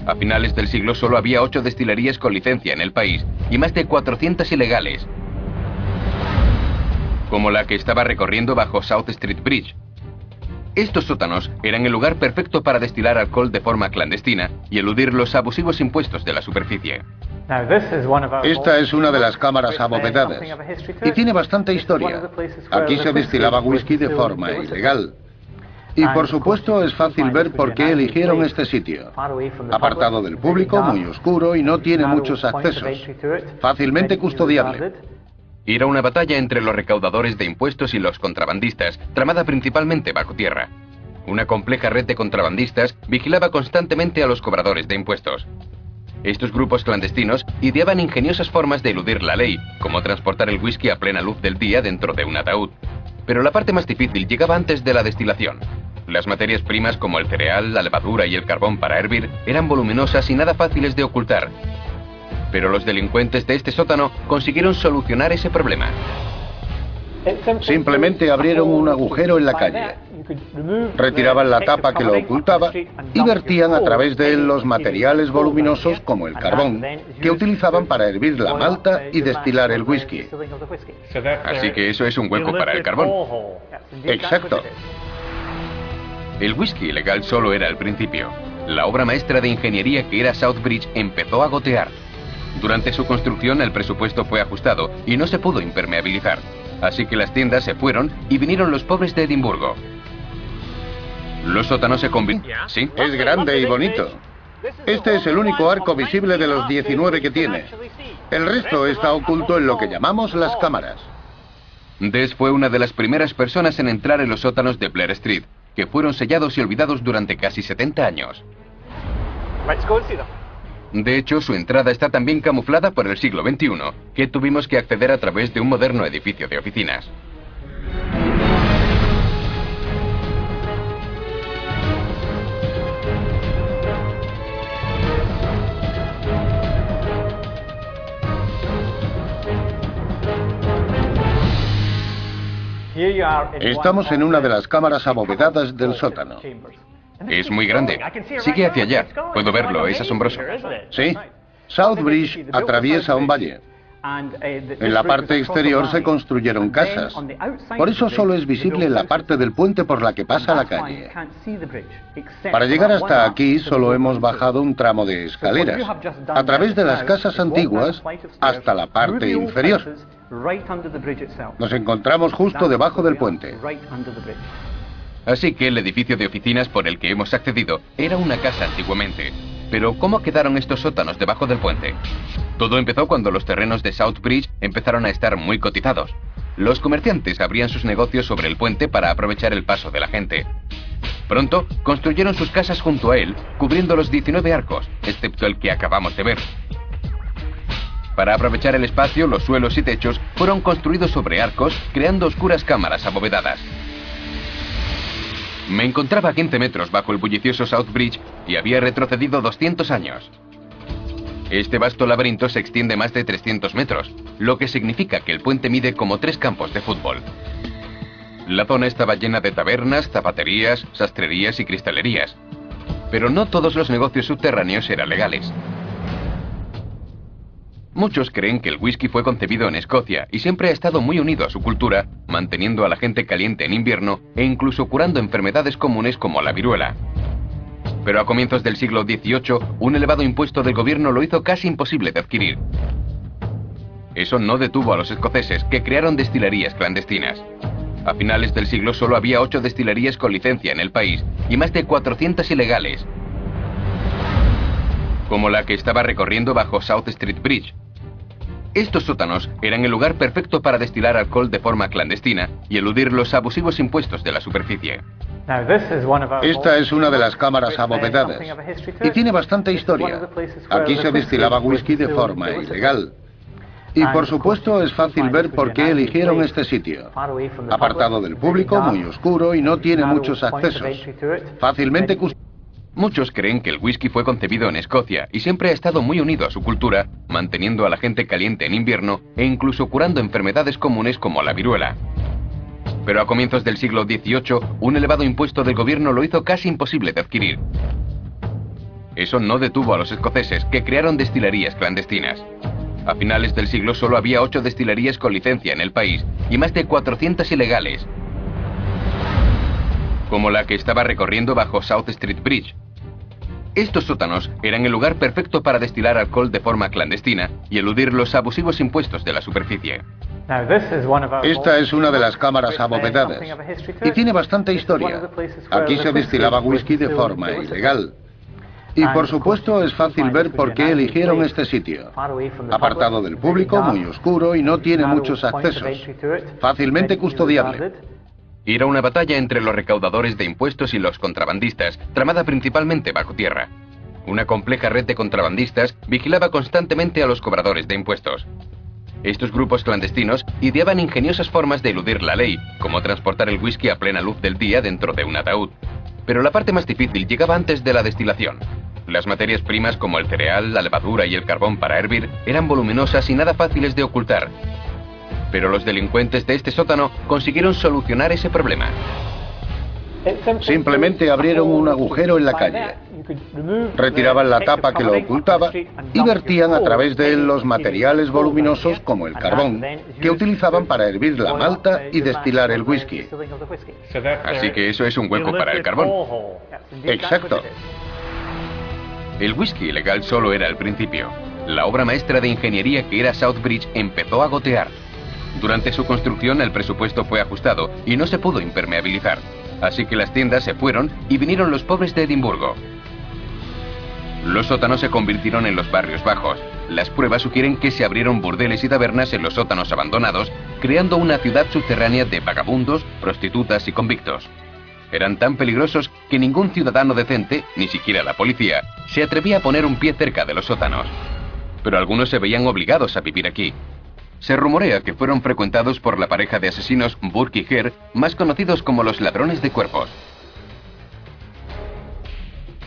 A finales del siglo solo había 8 destilerías con licencia en el país y más de 400 ilegales, como la que estaba recorriendo bajo South Street Bridge. Estos sótanos eran el lugar perfecto para destilar alcohol de forma clandestina y eludir los abusivos impuestos de la superficie. Esta es una de las cámaras abovedadas y tiene bastante historia. Aquí se destilaba whisky de forma ilegal. Y por supuesto es fácil ver por qué eligieron este sitio. Apartado del público, muy oscuro y no tiene muchos accesos. Fácilmente custodiable. Era una batalla entre los recaudadores de impuestos y los contrabandistas, tramada principalmente bajo tierra. Una compleja red de contrabandistas vigilaba constantemente a los cobradores de impuestos. Estos grupos clandestinos ideaban ingeniosas formas de eludir la ley, como transportar el whisky a plena luz del día dentro de un ataúd. Pero la parte más difícil llegaba antes de la destilación. Las materias primas como el cereal, la levadura y el carbón para hervir eran voluminosas y nada fáciles de ocultar. Pero los delincuentes de este sótano consiguieron solucionar ese problema. Simplemente abrieron un agujero en la calle, retiraban la tapa que lo ocultaba y vertían a través de él los materiales voluminosos como el carbón, que utilizaban para hervir la malta y destilar el whisky. Así que eso es un hueco para el carbón. Exacto. El whisky ilegal solo era el principio. La obra maestra de ingeniería que era South Bridge empezó a gotear. Durante su construcción el presupuesto fue ajustado y no se pudo impermeabilizar. Así que las tiendas se fueron y vinieron los pobres de Edimburgo. Los sótanos se convirtieron... ¿Sí? Es grande y bonito. Este es el único arco visible de los 19 que tiene. El resto está oculto en lo que llamamos las cámaras. Des fue una de las primeras personas en entrar en los sótanos de Blair Street, que fueron sellados y olvidados durante casi 70 años. De hecho, su entrada está tan bien camuflada por el siglo XXI, que tuvimos que acceder a través de un moderno edificio de oficinas. Estamos en una de las cámaras abovedadas del sótano. Es muy grande. Sigue hacia allá. Puedo verlo, es asombroso. Sí. South Bridge atraviesa un valle. En la parte exterior se construyeron casas. Por eso solo es visible la parte del puente por la que pasa la calle. Para llegar hasta aquí solo hemos bajado un tramo de escaleras, a través de las casas antiguas hasta la parte inferior. Nos encontramos justo debajo del puente. Así que el edificio de oficinas por el que hemos accedido era una casa antiguamente. Pero ¿cómo quedaron estos sótanos debajo del puente? Todo empezó cuando los terrenos de South Bridge empezaron a estar muy cotizados. Los comerciantes abrían sus negocios sobre el puente para aprovechar el paso de la gente. Pronto construyeron sus casas junto a él, cubriendo los 19 arcos, excepto el que acabamos de ver. Para aprovechar el espacio, los suelos y techos fueron construidos sobre arcos, creando oscuras cámaras abovedadas. Me encontraba a 15 metros bajo el bullicioso South Bridge y había retrocedido 200 años. Este vasto laberinto se extiende más de 300 metros, lo que significa que el puente mide como 3 campos de fútbol. La zona estaba llena de tabernas, zapaterías, sastrerías y cristalerías. Pero no todos los negocios subterráneos eran legales. Muchos creen que el whisky fue concebido en Escocia y siempre ha estado muy unido a su cultura, manteniendo a la gente caliente en invierno e incluso curando enfermedades comunes como la viruela. Pero a comienzos del siglo XVIII, un elevado impuesto del gobierno lo hizo casi imposible de adquirir. Eso no detuvo a los escoceses, que crearon destilerías clandestinas. A finales del siglo solo había 8 destilerías con licencia en el país y más de 400 ilegales, como la que estaba recorriendo bajo South Street Bridge. Estos sótanos eran el lugar perfecto para destilar alcohol de forma clandestina y eludir los abusivos impuestos de la superficie. Esta es una de las cámaras abovedadas y tiene bastante historia. Aquí se destilaba whisky de forma ilegal. Y por supuesto es fácil ver por qué eligieron este sitio. Apartado del público, muy oscuro y no tiene muchos accesos. Fácilmente Muchos creen que el whisky fue concebido en Escocia y siempre ha estado muy unido a su cultura, manteniendo a la gente caliente en invierno e incluso curando enfermedades comunes como la viruela. Pero a comienzos del siglo XVIII, un elevado impuesto del gobierno lo hizo casi imposible de adquirir. Eso no detuvo a los escoceses, que crearon destilerías clandestinas. A finales del siglo solo había 8 destilerías con licencia en el país y más de 400 ilegales, como la que estaba recorriendo bajo South Street Bridge. Estos sótanos eran el lugar perfecto para destilar alcohol de forma clandestina y eludir los abusivos impuestos de la superficie. Esta es una de las cámaras abovedadas y tiene bastante historia. Aquí se destilaba whisky de forma ilegal. Y por supuesto es fácil ver por qué eligieron este sitio. Apartado del público, muy oscuro y no tiene muchos accesos. Fácilmente custodiable. Era una batalla entre los recaudadores de impuestos y los contrabandistas, tramada principalmente bajo tierra. Una compleja red de contrabandistas vigilaba constantemente a los cobradores de impuestos. Estos grupos clandestinos ideaban ingeniosas formas de eludir la ley, como transportar el whisky a plena luz del día dentro de un ataúd. Pero la parte más difícil llegaba antes de la destilación. Las materias primas como el cereal, la levadura y el carbón para hervir eran voluminosas y nada fáciles de ocultar. Pero los delincuentes de este sótano consiguieron solucionar ese problema. Simplemente abrieron un agujero en la calle, retiraban la tapa que lo ocultaba y vertían a través de él los materiales voluminosos como el carbón, que utilizaban para hervir la malta y destilar el whisky. Así que eso es un hueco para el carbón. Exacto. El whisky ilegal solo era el principio. La obra maestra de ingeniería que era South Bridge empezó a gotear. Durante su construcción el presupuesto fue ajustado y no se pudo impermeabilizar. Así que las tiendas se fueron y vinieron los pobres de Edimburgo. Los sótanos se convirtieron en los barrios bajos. Las pruebas sugieren que se abrieron burdeles y tabernas en los sótanos abandonados, creando una ciudad subterránea de vagabundos, prostitutas y convictos. Eran tan peligrosos que ningún ciudadano decente, ni siquiera la policía, se atrevía a poner un pie cerca de los sótanos. Pero algunos se veían obligados a vivir aquí. Se rumorea que fueron frecuentados por la pareja de asesinos Burke y Hare, más conocidos como los ladrones de cuerpos.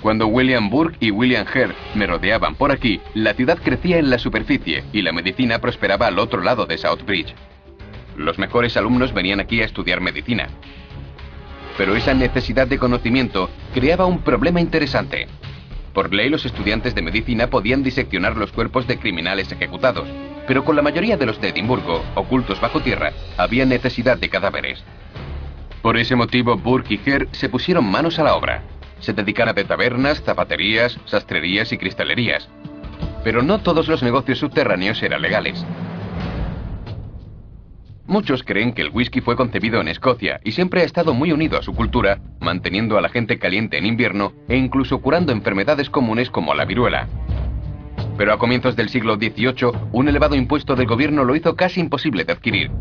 Cuando William Burke y William Hare merodeaban por aquí, la ciudad crecía en la superficie y la medicina prosperaba al otro lado de South Bridge. Los mejores alumnos venían aquí a estudiar medicina. Pero esa necesidad de conocimiento creaba un problema interesante. Por ley, los estudiantes de medicina podían diseccionar los cuerpos de criminales ejecutados, pero con la mayoría de los de Edimburgo, ocultos bajo tierra, había necesidad de cadáveres. Por ese motivo, Burke y Hare se pusieron manos a la obra. Se dedicaron a tabernas, zapaterías, sastrerías y cristalerías. Pero no todos los negocios subterráneos eran legales. Muchos creen que el whisky fue concebido en Escocia y siempre ha estado muy unido a su cultura, manteniendo a la gente caliente en invierno e incluso curando enfermedades comunes como la viruela. Pero a comienzos del siglo XVIII, un elevado impuesto del gobierno lo hizo casi imposible de adquirir.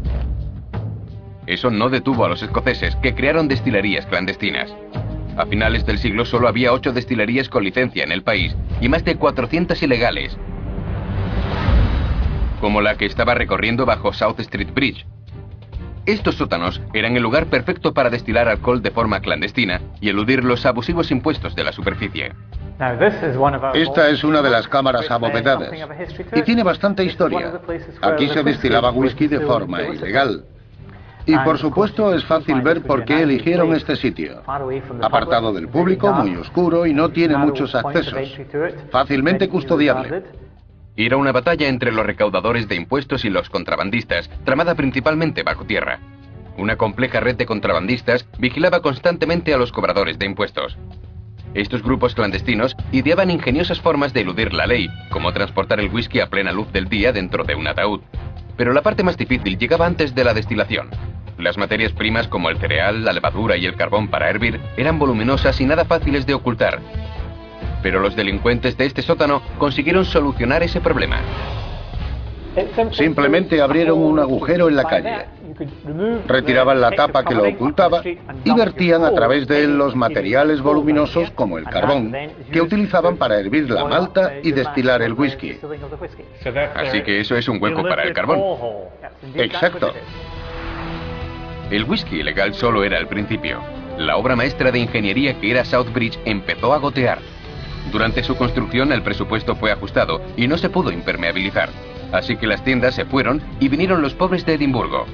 Eso no detuvo a los escoceses, que crearon destilerías clandestinas. A finales del siglo solo había 8 destilerías con licencia en el país y más de 400 ilegales, como la que estaba recorriendo bajo South Street Bridge. Estos sótanos eran el lugar perfecto para destilar alcohol de forma clandestina y eludir los abusivos impuestos de la superficie. Esta es una de las cámaras abovedadas y tiene bastante historia. Aquí se destilaba whisky de forma ilegal. Y por supuesto es fácil ver por qué eligieron este sitio. Apartado del público, muy oscuro y no tiene muchos accesos. Fácilmente custodiable. Era una batalla entre los recaudadores de impuestos y los contrabandistas, tramada principalmente bajo tierra. Una compleja red de contrabandistas vigilaba constantemente a los cobradores de impuestos. Estos grupos clandestinos ideaban ingeniosas formas de eludir la ley, como transportar el whisky a plena luz del día dentro de un ataúd. Pero la parte más difícil llegaba antes de la destilación. Las materias primas como el cereal, la levadura y el carbón para hervir eran voluminosas y nada fáciles de ocultar. Pero los delincuentes de este sótano consiguieron solucionar ese problema. Simplemente abrieron un agujero en la calle, retiraban la tapa que lo ocultaba y vertían a través de él los materiales voluminosos como el carbón, que utilizaban para hervir la malta y destilar el whisky. Así que eso es un hueco para el carbón. Exacto. El whisky ilegal solo era el principio. La obra maestra de ingeniería que era Southbridge empezó a gotear. Durante su construcción el presupuesto fue ajustado y no se pudo impermeabilizar. Así que las tiendas se fueron y vinieron los pobres de Edimburgo.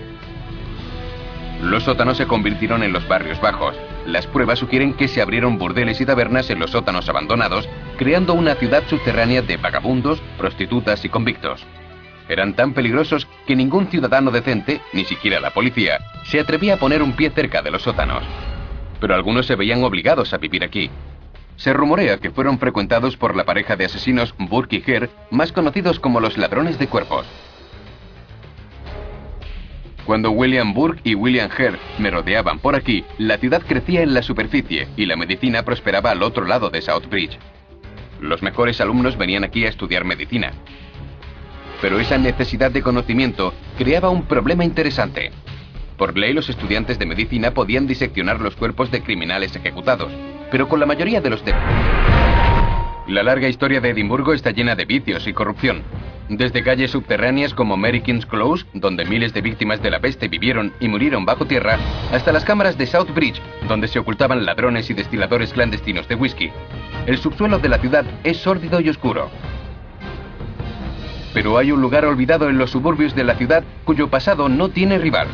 Los sótanos se convirtieron en los barrios bajos. Las pruebas sugieren que se abrieron burdeles y tabernas en los sótanos abandonados, creando una ciudad subterránea de vagabundos, prostitutas y convictos. Eran tan peligrosos que ningún ciudadano decente, ni siquiera la policía, se atrevía a poner un pie cerca de los sótanos. Pero algunos se veían obligados a vivir aquí. Se rumorea que fueron frecuentados por la pareja de asesinos Burke y Hare, más conocidos como los ladrones de cuerpos. Cuando William Burke y William Hare merodeaban por aquí, la ciudad crecía en la superficie y la medicina prosperaba al otro lado de Southbridge. Los mejores alumnos venían aquí a estudiar medicina. Pero esa necesidad de conocimiento creaba un problema interesante. Por ley, los estudiantes de medicina podían diseccionar los cuerpos de criminales ejecutados, pero con la mayoría de los La larga historia de Edimburgo está llena de vicios y corrupción. Desde calles subterráneas como Mary King's Close, donde miles de víctimas de la peste vivieron y murieron bajo tierra, hasta las cámaras de Southbridge, donde se ocultaban ladrones y destiladores clandestinos de whisky. El subsuelo de la ciudad es sórdido y oscuro. Pero hay un lugar olvidado en los suburbios de la ciudad cuyo pasado no tiene rival.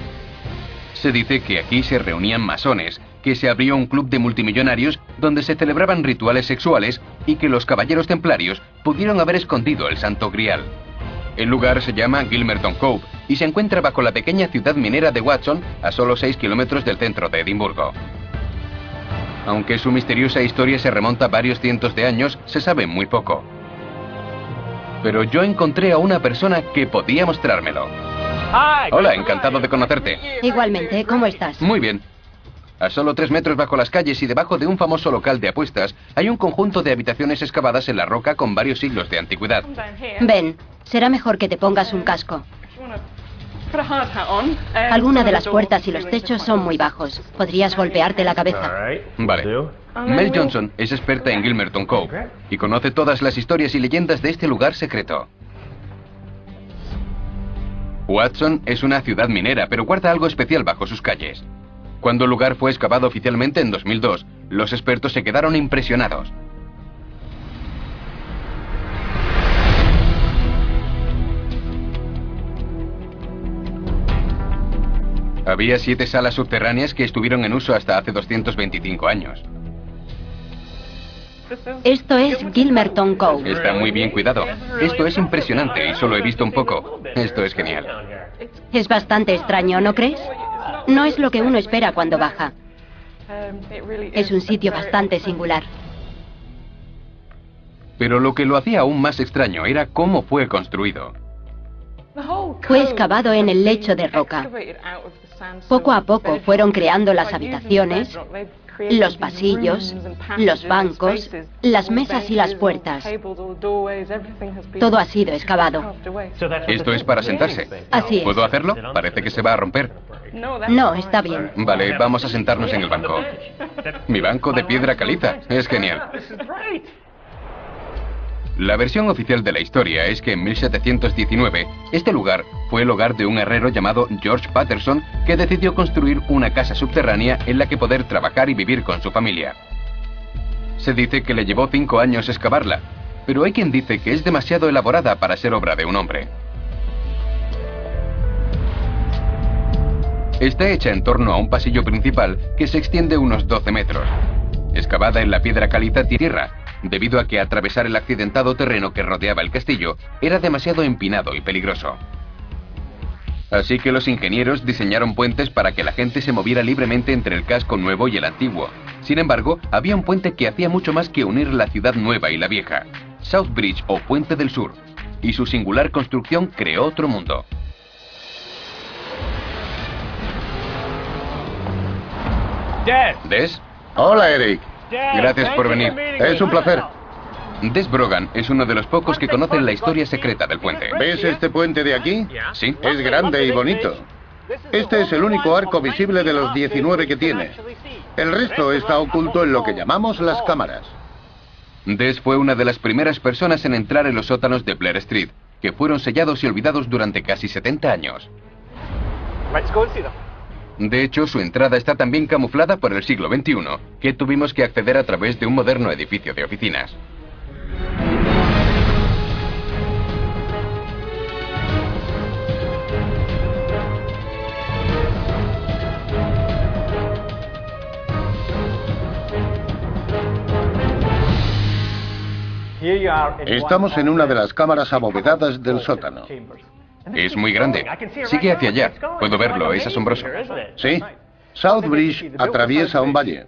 Se dice que aquí se reunían masones, que se abrió un club de multimillonarios donde se celebraban rituales sexuales y que los caballeros templarios pudieron haber escondido el Santo Grial. El lugar se llama Gilmerton Cove y se encuentra bajo la pequeña ciudad minera de Watson, a solo 6 kilómetros del centro de Edimburgo. Aunque su misteriosa historia se remonta a varios cientos de años, se sabe muy poco. Pero yo encontré a una persona que podía mostrármelo. Hola, encantado de conocerte. Igualmente, ¿cómo estás? Muy bien. A solo 3 metros bajo las calles y debajo de un famoso local de apuestas, hay un conjunto de habitaciones excavadas en la roca con varios siglos de antigüedad. Ven, será mejor que te pongas un casco. Algunas de las puertas y los techos son muy bajos. Podrías golpearte la cabeza. Vale. Mel Johnson es experta en Gilmerton Cove y conoce todas las historias y leyendas de este lugar secreto. Watson es una ciudad minera, pero guarda algo especial bajo sus calles. Cuando el lugar fue excavado oficialmente en 2002, los expertos se quedaron impresionados. Había 7 salas subterráneas que estuvieron en uso hasta hace 225 años. Esto es Gilmerton Cove. Está muy bien cuidado. Esto es impresionante y solo he visto un poco. Esto es genial. Es bastante extraño, ¿no crees? No es lo que uno espera cuando baja. Es un sitio bastante singular. Pero lo que lo hacía aún más extraño era cómo fue construido. Fue excavado en el lecho de roca. Poco a poco fueron creando las habitaciones, los pasillos, los bancos, las mesas y las puertas. Todo ha sido excavado. Esto es para sentarse. Así es. ¿Puedo hacerlo? Parece que se va a romper. No, está bien. Vale, vamos a sentarnos en el banco. Mi banco de piedra caliza. Es genial. La versión oficial de la historia es que en 1719, este lugar fue el hogar de un herrero llamado George Patterson, que decidió construir una casa subterránea en la que poder trabajar y vivir con su familia. Se dice que le llevó 5 años excavarla, pero hay quien dice que es demasiado elaborada para ser obra de un hombre. Está hecha en torno a un pasillo principal que se extiende unos 12 metros. Excavada en la piedra caliza tierra, debido a que atravesar el accidentado terreno que rodeaba el castillo era demasiado empinado y peligroso. Así que los ingenieros diseñaron puentes para que la gente se moviera libremente entre el casco nuevo y el antiguo. Sin embargo, había un puente que hacía mucho más que unir la ciudad nueva y la vieja, Southbridge o Puente del Sur, y su singular construcción creó otro mundo. ¿Des? Hola, Eric. Gracias por venir. Es un placer. Des Brogan es uno de los pocos que conocen la historia secreta del puente. ¿Ves este puente de aquí? Sí. Es grande y bonito. Este es el único arco visible de los 19 que tiene. El resto está oculto en lo que llamamos las cámaras. Des fue una de las primeras personas en entrar en los sótanos de Blair Street, que fueron sellados y olvidados durante casi 70 años. De hecho, su entrada está tan bien camuflada por el siglo XXI, que tuvimos que acceder a través de un moderno edificio de oficinas. Estamos en una de las cámaras abovedadas del sótano. Es muy grande. Sigue hacia allá. Puedo verlo, es asombroso. Sí. Southbridge atraviesa un valle.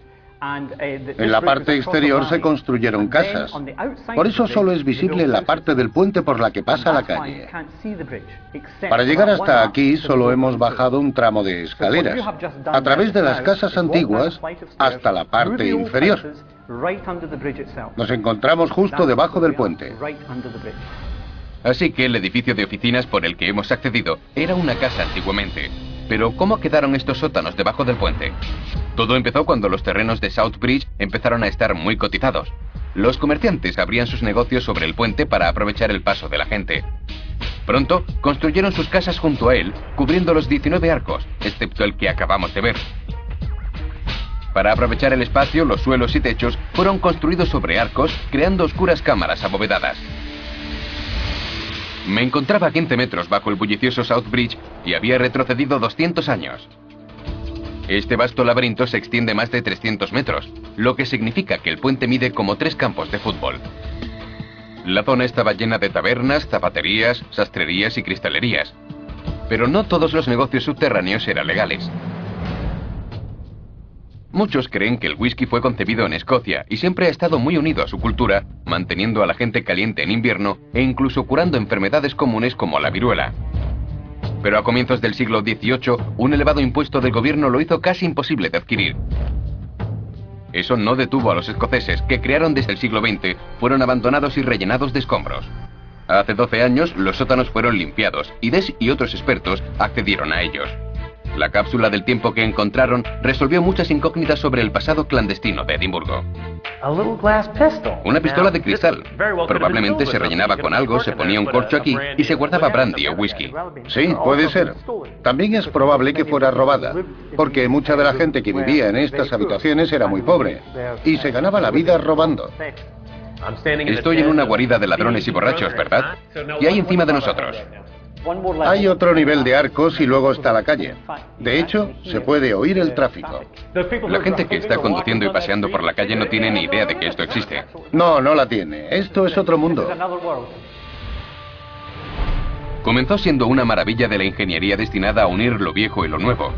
En la parte exterior se construyeron casas. Por eso solo es visible la parte del puente por la que pasa la calle. Para llegar hasta aquí solo hemos bajado un tramo de escaleras, a través de las casas antiguas hasta la parte inferior. Nos encontramos justo debajo del puente. Así que el edificio de oficinas por el que hemos accedido era una casa antiguamente. Pero ¿cómo quedaron estos sótanos debajo del puente? Todo empezó cuando los terrenos de Southbridge empezaron a estar muy cotizados. Los comerciantes abrían sus negocios sobre el puente para aprovechar el paso de la gente. Pronto construyeron sus casas junto a él, cubriendo los 19 arcos, excepto el que acabamos de ver. Para aprovechar el espacio, los suelos y techos fueron construidos sobre arcos, creando oscuras cámaras abovedadas. Me encontraba a 15 metros bajo el bullicioso Southbridge y había retrocedido 200 años. Este vasto laberinto se extiende más de 300 metros, lo que significa que el puente mide como 3 campos de fútbol. La zona estaba llena de tabernas, zapaterías, sastrerías y cristalerías. Pero no todos los negocios subterráneos eran legales. Muchos creen que el whisky fue concebido en Escocia y siempre ha estado muy unido a su cultura, manteniendo a la gente caliente en invierno e incluso curando enfermedades comunes como la viruela. Pero a comienzos del siglo XVIII, un elevado impuesto del gobierno lo hizo casi imposible de adquirir. Eso no detuvo a los escoceses, que crearon desde el siglo XX, fueron abandonados y rellenados de escombros. Hace 12 años, los sótanos fueron limpiados y Des y otros expertos accedieron a ellos. La cápsula del tiempo que encontraron resolvió muchas incógnitas sobre el pasado clandestino de Edimburgo. Una pistola de cristal. Probablemente se rellenaba con algo, se ponía un corcho aquí y se guardaba brandy o whisky. Sí, puede ser. También es probable que fuera robada, porque mucha de la gente que vivía en estas habitaciones era muy pobre y se ganaba la vida robando. Estoy en una guarida de ladrones y borrachos, ¿verdad? ¿Qué hay encima de nosotros? Hay otro nivel de arcos y luego está la calle. De hecho, se puede oír el tráfico. La gente que está conduciendo y paseando por la calle no tiene ni idea de que esto existe. No, no la tiene. Esto es otro mundo. Comenzó siendo una maravilla de la ingeniería destinada a unir lo viejo y lo nuevo.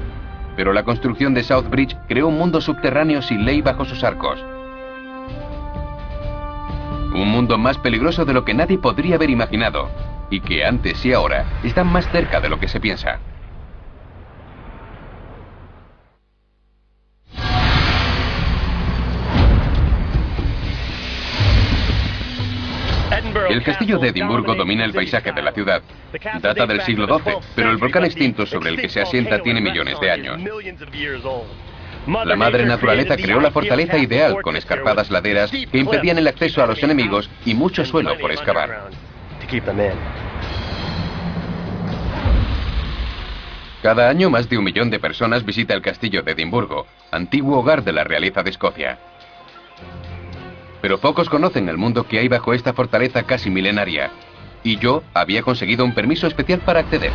Pero la construcción de Southbridge creó un mundo subterráneo sin ley bajo sus arcos. Un mundo más peligroso de lo que nadie podría haber imaginado. Y que antes y ahora están más cerca de lo que se piensa. El castillo de Edimburgo domina el paisaje de la ciudad. Data del siglo XII, pero el volcán extinto sobre el que se asienta tiene millones de años. La madre naturaleza creó la fortaleza ideal con escarpadas laderas que impedían el acceso a los enemigos y mucho suelo por excavar. Cada año más de 1 millón de personas visita el castillo de Edimburgo, antiguo hogar de la realeza de Escocia. Pero pocos conocen el mundo que hay bajo esta fortaleza casi milenaria. Y yo había conseguido un permiso especial para acceder.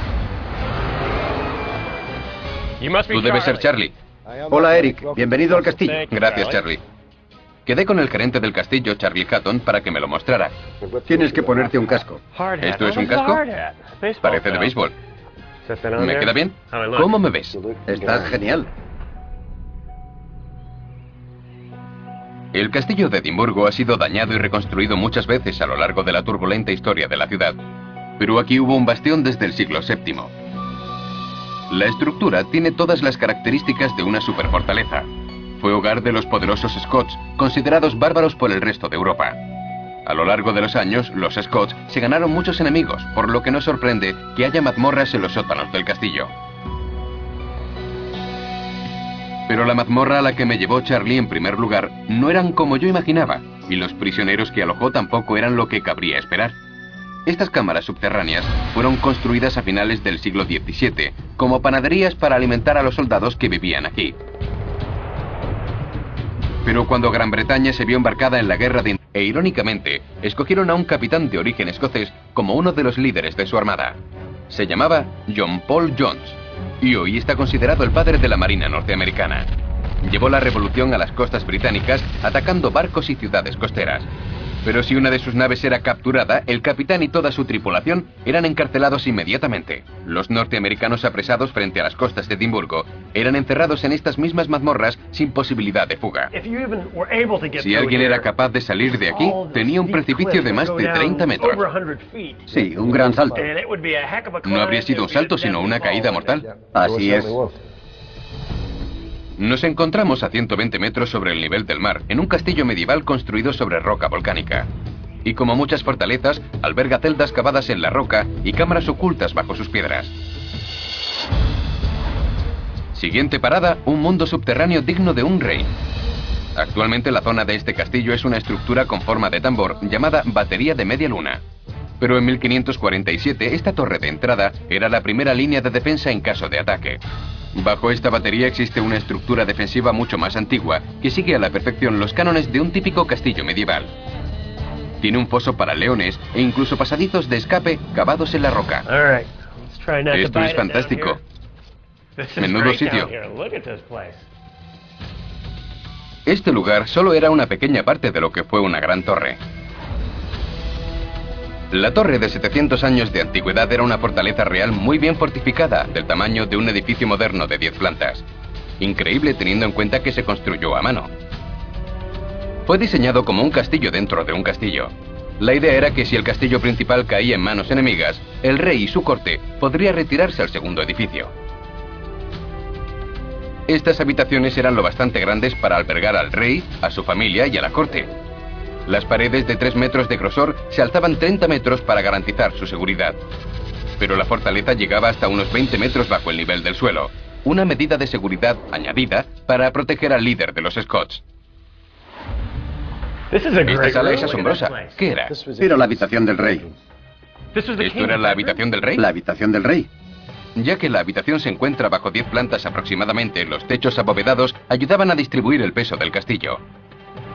Tú debes ser Charlie. Hola, Eric. Bienvenido al castillo. Gracias, Charlie. Quedé con el gerente del castillo, Charlie Hatton, para que me lo mostrara. Tienes que ponerte un casco. ¿Esto es un casco? Parece de béisbol. ¿Me queda bien? ¿Cómo me ves? Estás genial. El castillo de Edimburgo ha sido dañado y reconstruido muchas veces a lo largo de la turbulenta historia de la ciudad. Pero aquí hubo un bastión desde el siglo VII. La estructura tiene todas las características de una superfortaleza. Fue hogar de los poderosos Scots, considerados bárbaros por el resto de Europa. A lo largo de los años, los Scotts se ganaron muchos enemigos, por lo que no sorprende que haya mazmorras en los sótanos del castillo. Pero la mazmorra a la que me llevó Charlie en primer lugar no eran como yo imaginaba, y los prisioneros que alojó tampoco eran lo que cabría esperar. Estas cámaras subterráneas fueron construidas a finales del siglo XVII, como panaderías para alimentar a los soldados que vivían aquí. Pero cuando Gran Bretaña se vio embarcada en la guerra e irónicamente, escogieron a un capitán de origen escocés como uno de los líderes de su armada. Se llamaba John Paul Jones, y hoy está considerado el padre de la Marina norteamericana. Llevó la revolución a las costas británicas atacando barcos y ciudades costeras. Pero si una de sus naves era capturada, el capitán y toda su tripulación eran encarcelados inmediatamente. Los norteamericanos apresados frente a las costas de Edimburgo eran encerrados en estas mismas mazmorras sin posibilidad de fuga. Si alguien era capaz de salir de aquí, tenía un precipicio de más de 30 metros. Sí, un gran salto. No habría sido un salto, sino una caída mortal. Así es. Nos encontramos a 120 metros sobre el nivel del mar, en un castillo medieval construido sobre roca volcánica. Y como muchas fortalezas, alberga celdas cavadas en la roca y cámaras ocultas bajo sus piedras. Siguiente parada, un mundo subterráneo digno de un rey. Actualmente la zona de este castillo es una estructura con forma de tambor llamada Batería de Media Luna. Pero en 1547 esta torre de entrada era la primera línea de defensa en caso de ataque. Bajo esta batería existe una estructura defensiva mucho más antigua que sigue a la perfección los cánones de un típico castillo medieval. Tiene un foso para leones e incluso pasadizos de escape cavados en la roca. Esto es fantástico. Menudo sitio. Este lugar solo era una pequeña parte de lo que fue una gran torre. La torre de 700 años de antigüedad era una fortaleza real muy bien fortificada, del tamaño de un edificio moderno de 10 plantas. Increíble teniendo en cuenta que se construyó a mano. Fue diseñado como un castillo dentro de un castillo. La idea era que si el castillo principal caía en manos enemigas, el rey y su corte podría retirarse al segundo edificio. Estas habitaciones eran lo bastante grandes para albergar al rey, a su familia y a la corte. Las paredes de 3 metros de grosor se alzaban 30 metros para garantizar su seguridad. Pero la fortaleza llegaba hasta unos 20 metros bajo el nivel del suelo, una medida de seguridad añadida para proteger al líder de los Scotts. Esta sala es asombrosa. ¿Qué era? Era la habitación del rey. ¿Esto era la habitación del rey? La habitación del rey. Ya que la habitación se encuentra bajo 10 plantas aproximadamente, los techos abovedados ayudaban a distribuir el peso del castillo.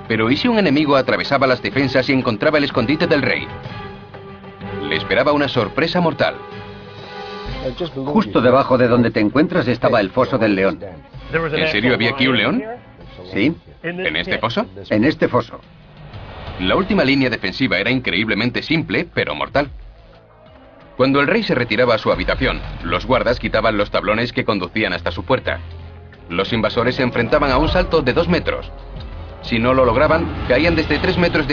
Pero ¿y si un enemigo atravesaba las defensas y encontraba el escondite del rey? Le esperaba una sorpresa mortal. Justo debajo de donde te encuentras estaba el foso del león. ¿En serio había aquí un león? ¿Sí? ¿En este foso? En este foso. La última línea defensiva era increíblemente simple, pero mortal. Cuando el rey se retiraba a su habitación, los guardas quitaban los tablones que conducían hasta su puerta. Los invasores se enfrentaban a un salto de 2 metros. Si no lo lograban, caían desde 3 metros de altura.